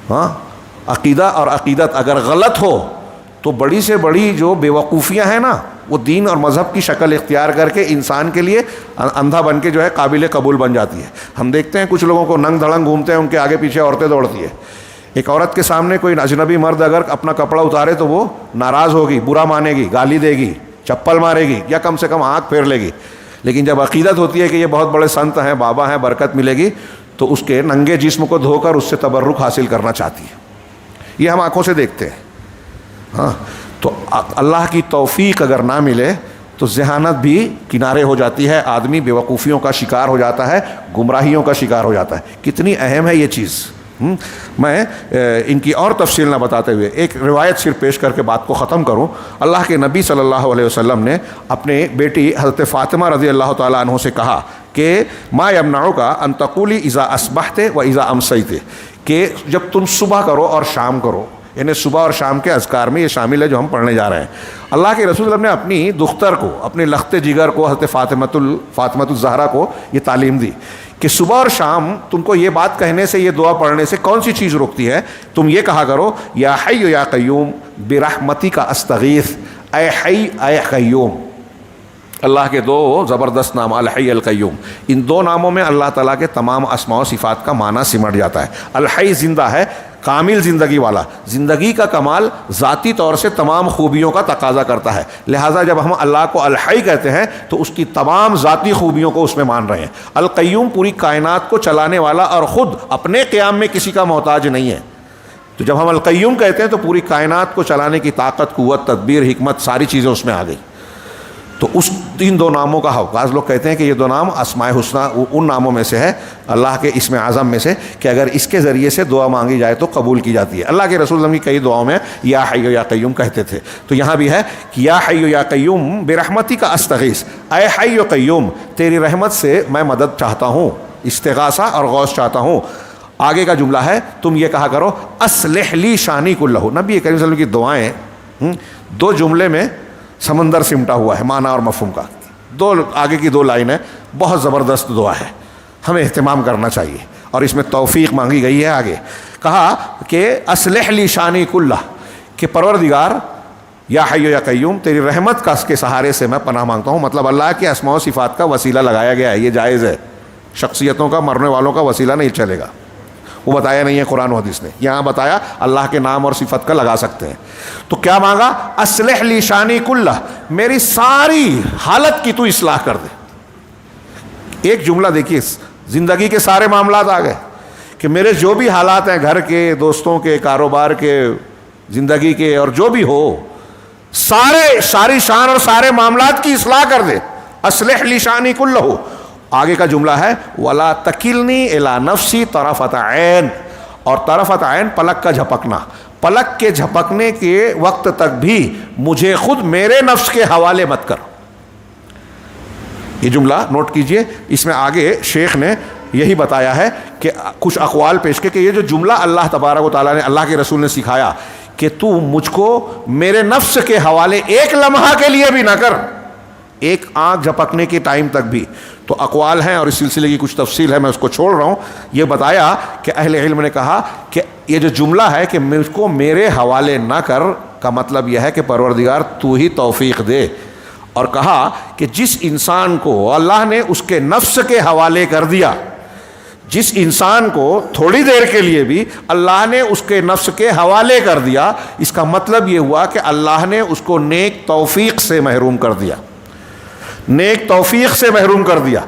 ہاں, عقیدہ اور عقیدت اگر غلط ہو تو بڑی سے بڑی جو بے وقوفیاں ہیں نا, وہ دین اور مذہب کی شکل اختیار کر کے انسان کے لیے اندھا بن کے جو ہے قابل قبول بن جاتی ہے. ہم دیکھتے ہیں کچھ لوگوں کو ننگ دھڑنگ گھومتے ہیں, ان کے آگے پیچھے عورتیں دوڑتی ہے. ایک عورت کے سامنے کوئی اجنبی مرد اگر اپنا کپڑا اتارے تو وہ ناراض ہوگی, برا مانے گی, گالی دے گی, چپل مارے گی, یا کم سے کم آنکھ پھیر لے گی. لیکن جب عقیدت ہوتی ہے کہ یہ بہت بڑے سنت ہیں, بابا ہیں, برکت ملے گی, تو اس کے ننگے جسم کو دھو کر اس سے تبرک حاصل کرنا چاہتی ہے. یہ ہم آنکھوں سے دیکھتے ہیں. ہاں, تو اللہ کی توفیق اگر نہ ملے تو ذہانت بھی کنارے ہو جاتی ہے, آدمی بیوقوفیوں کا شکار ہو جاتا ہے, گمراہیوں کا شکار ہو جاتا ہے. کتنی اہم ہے یہ چیز. میں ان کی اور تفصیل نہ بتاتے ہوئے ایک روایت صرف پیش کر کے بات کو ختم کروں. اللہ کے نبی صلی اللہ علیہ وسلم نے اپنے بیٹی حضرت فاطمہ رضی اللہ تعالیٰ عنہ سے کہا کہ ما یمنعک ان تقولی اذا اصبحت و اذا امسیت, کہ جب تم صبح کرو اور شام کرو, یعنی صبح اور شام کے اذکار میں یہ شامل ہے جو ہم پڑھنے جا رہے ہیں. اللہ کے رسول صلی اللہ علیہ وسلم نے اپنی دختر کو, اپنے لخت جگر کو, حضرت فاطمۃ الزہرا کو یہ تعلیم دی کہ صبح اور شام تم کو یہ بات کہنے سے, یہ دعا پڑھنے سے کون سی چیز روکتی ہے؟ تم یہ کہا کرو یا حی یا قیوم برحمتک استغیث, اے حی اے قیوم. اللہ کے دو زبردست نام الحی القیوم, ان دو ناموں میں اللہ تعالیٰ کے تمام اسماء و صفات کا معنی سمٹ جاتا ہے. الحی زندہ ہے, کامل زندگی والا, زندگی کا کمال ذاتی طور سے تمام خوبیوں کا تقاضا کرتا ہے, لہٰذا جب ہم اللہ کو الحی کہتے ہیں تو اس کی تمام ذاتی خوبیوں کو اس میں مان رہے ہیں. القیوم پوری کائنات کو چلانے والا اور خود اپنے قیام میں کسی کا محتاج نہیں ہے. تو جب ہم القیوم کہتے ہیں تو پوری کائنات کو چلانے کی طاقت, قوت, تدبیر, حکمت, ساری چیزیں اس میں آ گئی. تو اس ان دو ناموں کا بعض لوگ کہتے ہیں کہ یہ دو نام اسماء حسنہ ان ناموں میں سے ہے, اللہ کے اسم اعظم میں سے, کہ اگر اس کے ذریعے سے دعا مانگی جائے تو قبول کی جاتی ہے. اللہ کے رسول اللہ کی کئی دعاؤں میں یا حی یا قیوم کہتے تھے, تو یہاں بھی ہے کہ یا حی یا قیوم برحمتک استغیث, اے حی و قیوم تیری رحمت سے میں مدد چاہتا ہوں, استغاثہ اور غوث چاہتا ہوں. آگے کا جملہ ہے تم یہ کہا کرو اصلح لی شانی کلہ. نبی کریم صلی اللہ علیہ وسلم کی دعائیں دو جملے میں سمندر سمٹا ہوا ہے معنی اور مفہوم کا. دو آگے کی دو لائنیں بہت زبردست دعا ہے, ہمیں اہتمام کرنا چاہیے, اور اس میں توفیق مانگی گئی ہے. آگے کہا کہ اصلح لی شانی کلہ, کہ پروردگار یا حی یا قیوم تیری رحمت کا کے سہارے سے میں پناہ مانگتا ہوں. مطلب اللہ کے اسماء و صفات کا وسیلہ لگایا گیا ہے, یہ جائز ہے. شخصیتوں کا, مرنے والوں کا وسیلہ نہیں چلے گا, وہ بتایا نہیں ہے قرآن و حدیث نے. یہاں بتایا اللہ کے نام اور صفت کا لگا سکتے ہیں. تو کیا مانگا؟ اصلح لی شانی کلہ, میری ساری حالت کی تو اصلاح کر دے. ایک جملہ دیکھیے, زندگی کے سارے معاملات آ گئے کہ میرے جو بھی حالات ہیں, گھر کے, دوستوں کے, کاروبار کے, زندگی کے, اور جو بھی ہو, ساری شان اور سارے معاملات کی اصلاح کر دے. اصلح لی شانی کلہ. آگے کا جملہ ہے ولا تکلنی الی نفسی طرفۃ عین, اور طرفۃ عین پلک کا جھپکنا, پلک کے جھپکنے کے وقت تک بھی مجھے خود میرے نفس کے حوالے مت کر. یہ جملہ نوٹ کیجئے, اس میں آگے شیخ نے یہی بتایا ہے کہ کچھ اقوال پیش کے کہ یہ جو جملہ اللہ تبارک و تعالیٰ نے, اللہ کے رسول نے سکھایا کہ تو مجھ کو میرے نفس کے حوالے ایک لمحہ کے لیے بھی نہ کر, ایک آنکھ جھپکنے کے ٹائم تک بھی. تو اقوال ہیں اور اس سلسلے کی کچھ تفصیل ہے, میں اس کو چھوڑ رہا ہوں. یہ بتایا کہ اہل علم نے کہا کہ یہ جو جملہ ہے کہ مجھ کو میرے حوالے نہ کر کا مطلب یہ ہے کہ پروردگار تو ہی توفیق دے. اور کہا کہ جس انسان کو اللہ نے اس کے نفس کے حوالے کر دیا, جس انسان کو تھوڑی دیر کے لیے بھی اللہ نے اس کے نفس کے حوالے کر دیا, اس کا مطلب یہ ہوا کہ اللہ نے اس کو نیک توفیق سے محروم کر دیا, نیک توفیق سے محروم کر دیا.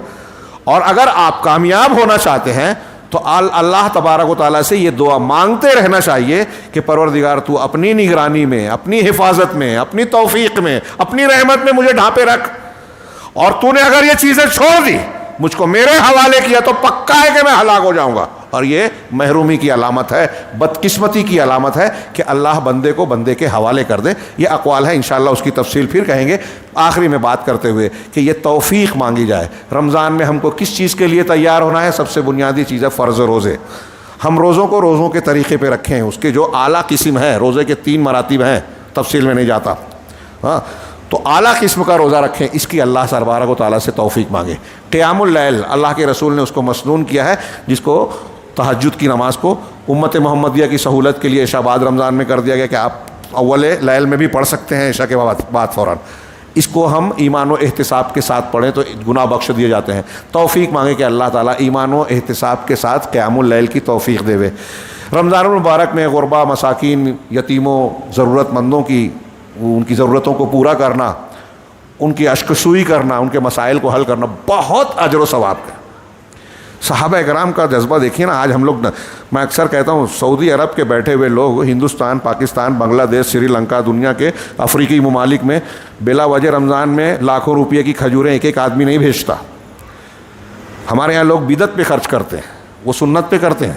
اور اگر آپ کامیاب ہونا چاہتے ہیں تو اللہ تبارک و تعالیٰ سے یہ دعا مانگتے رہنا چاہیے کہ پروردگار تو اپنی نگرانی میں, اپنی حفاظت میں, اپنی توفیق میں, اپنی رحمت میں مجھے ڈھانپے رکھ. اور تو نے اگر یہ چیزیں چھوڑ دی, مجھ کو میرے حوالے کیا, تو پکا ہے کہ میں ہلاک ہو جاؤں گا. اور یہ محرومی کی علامت ہے, بدقسمتی کی علامت ہے کہ اللہ بندے کو بندے کے حوالے کر دے. یہ اقوال ہے, انشاءاللہ اس کی تفصیل پھر کہیں گے. آخری میں بات کرتے ہوئے کہ یہ توفیق مانگی جائے. رمضان میں ہم کو کس چیز کے لیے تیار ہونا ہے؟ سب سے بنیادی چیز ہے فرض روزے. ہم روزوں کو روزوں کے طریقے پہ رکھیں, اس کے جو اعلیٰ قسم ہے, روزے کے 3 مراتب ہیں, تفصیل میں نہیں جاتا. ہاں, تو اعلیٰ قسم کا روزہ رکھیں, اس کی اللہ تبارک و تعالیٰ سے توفیق مانگیں. قیام اللیل اللہ کے رسول نے اس کو مسنون کیا ہے, جس کو تہجد کی نماز کو امت محمدیہ کی سہولت کے لیے عشاء بعد رمضان میں کر دیا گیا کہ آپ اول لیل میں بھی پڑھ سکتے ہیں عشاء کے بعد فوراً. اس کو ہم ایمان و احتساب کے ساتھ پڑھیں تو گناہ بخش دیے جاتے ہیں۔ توفیق مانگیں کہ اللہ تعالیٰ ایمان و احتساب کے ساتھ قیام اللیل کی توفیق دے وے۔ رمضان المبارک میں غربا، مساکین، یتیموں، ضرورت مندوں کی ان کی ضرورتوں کو پورا کرنا، ان کی اشکسوئی کرنا، ان کے مسائل کو حل کرنا بہت اجر و ثواب کا۔ صحابہ کرام کا جذبہ دیکھیے نا۔ آج ہم لوگ، میں اکثر کہتا ہوں، سعودی عرب کے بیٹھے ہوئے لوگ ہندوستان، پاکستان، بنگلہ دیش، سری لنکا، دنیا کے افریقی ممالک میں بلا وجہ رمضان میں لاکھوں روپے کی کھجوریں ایک ایک آدمی نہیں بھیجتا۔ ہمارے یہاں لوگ بدعت پہ خرچ کرتے ہیں، وہ سنت پہ کرتے ہیں۔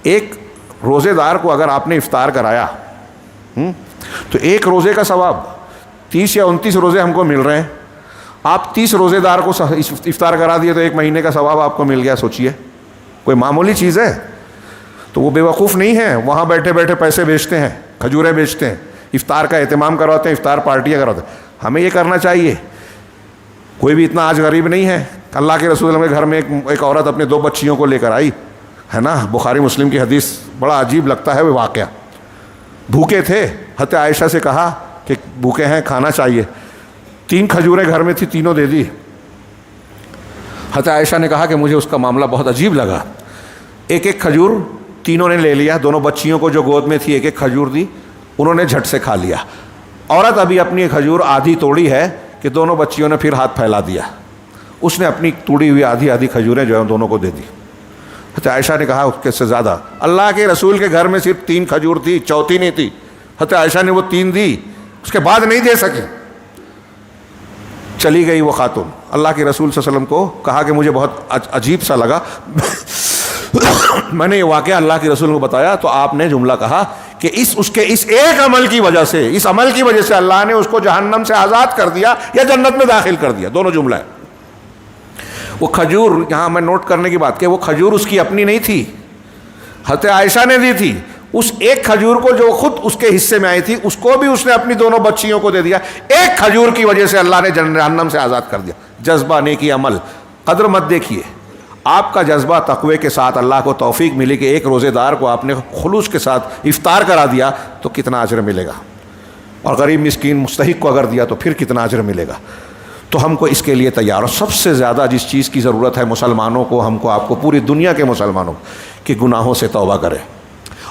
ایک روزے دار کو اگر آپ نے افطار کرایا تو ایک روزے کا ثواب 30 یا 29 روزے ہم کو مل رہے ہیں۔ آپ 30 روزے دار کو افطار کرا دیے تو ایک مہینے کا ثواب آپ کو مل گیا۔ سوچئے، کوئی معمولی چیز ہے؟ تو وہ بے وقوف نہیں ہیں، وہاں بیٹھے بیٹھے پیسے بیچتے ہیں، کھجوریں بیچتے ہیں، افطار کا اہتمام کرواتے ہیں، افطار پارٹیاں کرواتے ہیں۔ ہمیں یہ کرنا چاہیے۔ کوئی بھی اتنا آج غریب نہیں ہے۔ اللہ کے رسول کے گھر میں ایک عورت اپنے 2 بچیوں کو لے کر آئی ہے نا، بخاری مسلم کی حدیث، بڑا عجیب لگتا ہے وہ واقعہ۔ بھوکے تھے، حضرت عائشہ سے کہا کہ بھوکے ہیں، کھانا چاہیے۔ 3 کھجوریں گھر میں تھی، تینوں دے دی۔ حضرت عائشہ نے کہا کہ مجھے اس کا معاملہ بہت عجیب لگا۔ ایک ایک کھجور تینوں نے لے لیا، دونوں بچیوں کو جو گود میں تھی ایک ایک کھجور دی، انہوں نے جھٹ سے کھا لیا۔ عورت ابھی اپنی کھجور آدھی توڑی ہے کہ دونوں بچیوں نے پھر ہاتھ پھیلا دیا۔ اس نے اپنی توڑی ہوئی آدھی کھجوریں جو ہیں دونوں کو دے دی۔ حضرت عائشہ نے کہا اس کے سے زیادہ، اللہ کے رسول کے گھر میں صرف 3 کھجور تھی، چوتھی نہیں تھی۔ حضرت عائشہ نے وہ 3 دی، اس کے بعد نہیں دے سکی۔ چلی گئی وہ خاتون۔ اللہ کے رسول صلی اللہ علیہ وسلم کو کہا کہ مجھے بہت عجیب سا لگا، میں نے یہ واقعہ اللہ کے رسول کو بتایا تو آپ نے جملہ کہا کہ اس کے ایک عمل کی وجہ سے، اس عمل کی وجہ سے اللہ نے اس کو جہنم سے آزاد کر دیا یا جنت میں داخل کر دیا۔ دونوں جملہ ہے۔ وہ کھجور، یہاں میں نوٹ کرنے کی بات کہ وہ کھجور اس کی اپنی نہیں تھی، حضرت عائشہ نے دی تھی۔ اس ایک کھجور کو جو خود اس کے حصے میں آئی تھی، اس کو بھی اس نے اپنی دونوں بچیوں کو دے دیا۔ ایک کھجور کی وجہ سے اللہ نے جہنم سے آزاد کر دیا۔ جذبہ، نیکی، عمل، قدر مت دیکھیے۔ آپ کا جذبہ تقوی کے ساتھ اللہ کو توفیق ملی کہ ایک روزے دار کو آپ نے خلوص کے ساتھ افطار کرا دیا تو کتنا اجر ملے گا، اور غریب مسکین مستحق کو اگر دیا تو پھر کتنا اجر ملے گا۔ تو ہم کو اس کے لیے تیار، اور سب سے زیادہ جس چیز کی ضرورت ہے مسلمانوں کو، ہم کو، آپ کو، پوری دنیا کے مسلمانوں کو، کہ گناہوں سے توبہ کریں۔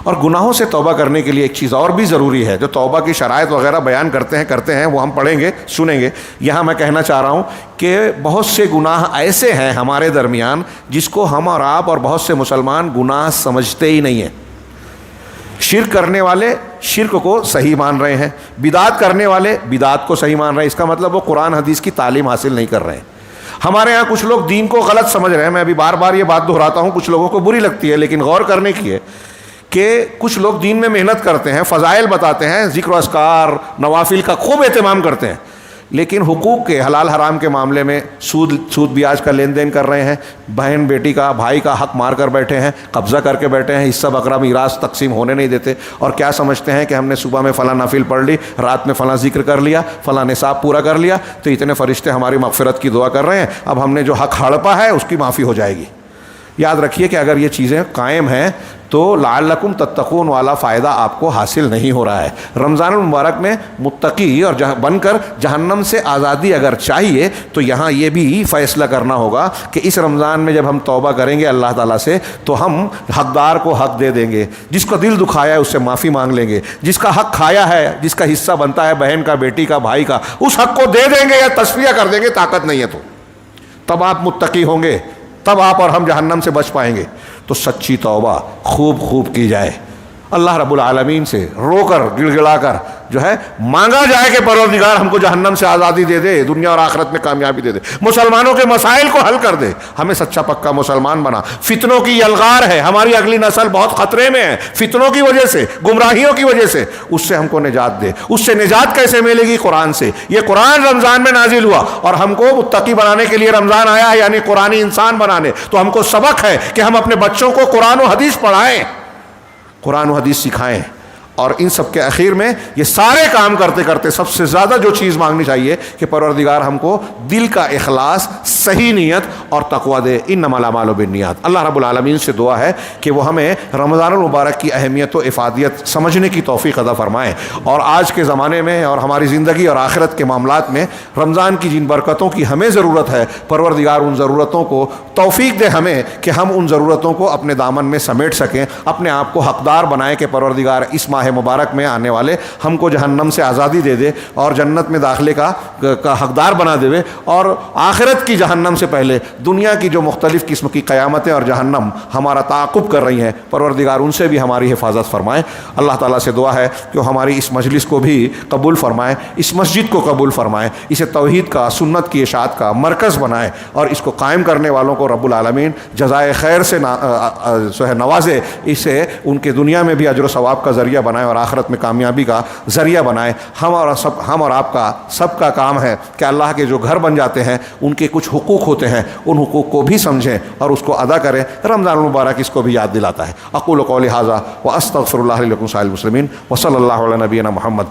اور گناہوں سے توبہ کرنے کے لیے ایک چیز اور بھی ضروری ہے، جو توبہ کی شرائط وغیرہ بیان کرتے ہیں وہ ہم پڑھیں گے، سنیں گے۔ یہاں میں کہنا چاہ رہا ہوں کہ بہت سے گناہ ایسے ہیں ہمارے درمیان جس کو ہم اور آپ اور بہت سے مسلمان گناہ سمجھتے ہی نہیں ہیں۔ شرک کرنے والے شرک کو صحیح مان رہے ہیں، بدعت کرنے والے بدعت کو صحیح مان رہے ہیں۔ اس کا مطلب وہ قرآن حدیث کی تعلیم حاصل نہیں کر رہے ہیں۔ ہمارے یہاں کچھ لوگ دین کو غلط سمجھ رہے ہیں۔ میں ابھی بار بار یہ بات دہراتا ہوں، کچھ لوگوں کو بری لگتی ہے، لیکن غور کرنے کی ہے کہ کچھ لوگ دین میں محنت کرتے ہیں، فضائل بتاتے ہیں، ذکر و اذکار، نوافل کا خوب اہتمام کرتے ہیں، لیکن حقوق کے، حلال حرام کے معاملے میں سود بیاج کا لین دین کر رہے ہیں، بہن بیٹی کا، بھائی کا حق مار کر بیٹھے ہیں، قبضہ کر کے بیٹھے ہیں، حصہ بکرا میراث تقسیم ہونے نہیں دیتے، اور کیا سمجھتے ہیں کہ ہم نے صبح میں فلاں نافل پڑھ لی، رات میں فلاں ذکر کر لیا، فلاں نصاب پورا کر لیا تو اتنے فرشتے ہماری مغفرت کی دعا کر رہے ہیں، اب ہم نے جو حق ہڑپا ہے اس کی معافی ہو جائے گی۔ یاد رکھیے کہ اگر یہ چیزیں قائم ہیں تو لعلکم تتقون والا فائدہ آپ کو حاصل نہیں ہو رہا ہے۔ رمضان المبارک میں متقی اور بن کر جہنم سے آزادی اگر چاہیے تو یہاں یہ بھی فیصلہ کرنا ہوگا کہ اس رمضان میں جب ہم توبہ کریں گے اللہ تعالیٰ سے تو ہم حقدار کو حق دے دیں گے، جس کو دل دکھایا ہے اس سے معافی مانگ لیں گے، جس کا حق کھایا ہے، جس کا حصہ بنتا ہے بہن کا، بیٹی کا، بھائی کا، اس حق کو دے دیں گے یا تصفیہ کر دیں گے، طاقت نہیں ہے تو تب آپ متقی ہوں گے، تب آپ اور ہم جہنم سے بچ پائیں گے۔ تو سچی توبہ خوب کی جائے، اللہ رب العالمین سے رو کر گڑ گڑا کر جو ہے مانگا جائے کہ پروردگار ہم کو جہنم سے آزادی دے دے، دنیا اور آخرت میں کامیابی دے دے، مسلمانوں کے مسائل کو حل کر دے، ہمیں سچا پکا مسلمان بنا۔ فتنوں کی یلغار ہے، ہماری اگلی نسل بہت خطرے میں ہے فتنوں کی وجہ سے، گمراہیوں کی وجہ سے، اس سے ہم کو نجات دے۔ اس سے نجات کیسے ملے گی؟ قرآن سے۔ یہ قرآن رمضان میں نازل ہوا اور ہم کو متقی بنانے کے لیے رمضان آیا ہے، یعنی قرآنی انسان بنانے۔ تو ہم کو سبق ہے کہ ہم اپنے بچوں کو قرآن و حدیث پڑھائیں، قرآن و حدیث سکھائیں، اور ان سب کے اخیر میں یہ سارے کام کرتے کرتے سب سے زیادہ جو چیز مانگنی چاہیے کہ پروردگار ہم کو دل کا اخلاص، صحیح نیت اور تقوی دے۔ انما الاعمال بالنیات۔ اللہ رب العالمین سے دعا ہے کہ وہ ہمیں رمضان المبارک کی اہمیت و افادیت سمجھنے کی توفیق عطا فرمائیں، اور آج کے زمانے میں اور ہماری زندگی اور آخرت کے معاملات میں رمضان کی جن برکتوں کی ہمیں ضرورت ہے، پروردگار ان ضرورتوں کو توفیق دے ہمیں کہ ہم ان ضرورتوں کو اپنے دامن میں سمیٹ سکیں، اپنے آپ کو حقدار بنائیں کہ پروردگار اس ماہ مبارک میں آنے والے ہم کو جہنم سے آزادی دے دے اور جنت میں داخلے کا حقدار بنا دے، اور آخرت کی جہنم سے پہلے دنیا کی جو مختلف قسم کی قیامتیں اور جہنم ہمارا تعاقب کر رہی ہیں، پروردگار ان سے بھی ہماری حفاظت فرمائے۔ اللہ تعالیٰ سے دعا ہے کہ وہ ہماری اس مجلس کو بھی قبول فرمائے، اس مسجد کو قبول فرمائے، اسے توحید کا، سنت کی اشاعت کا مرکز بنائے، اور اس کو قائم کرنے والوں کو رب العالمین جزائے خیر سے نوازے، اسے ان کے دنیا میں بھی اجر و ثواب کا ذریعہ بنائے اور آخرت میں کامیابی کا ذریعہ بنائے۔ ہم اور آپ کا سب کا کام ہے کہ اللہ کے جو گھر بن جاتے ہیں ان کے کچھ حقوق ہوتے ہیں، ان حقوق کو بھی سمجھیں اور اس کو ادا کریں۔ رمضان المبارک اس کو بھی یاد دلاتا ہے۔ اقول قولی ھذا واستغفر اللہ لکم سائر المسلمین وصلی اللہ علی نبینا محمد۔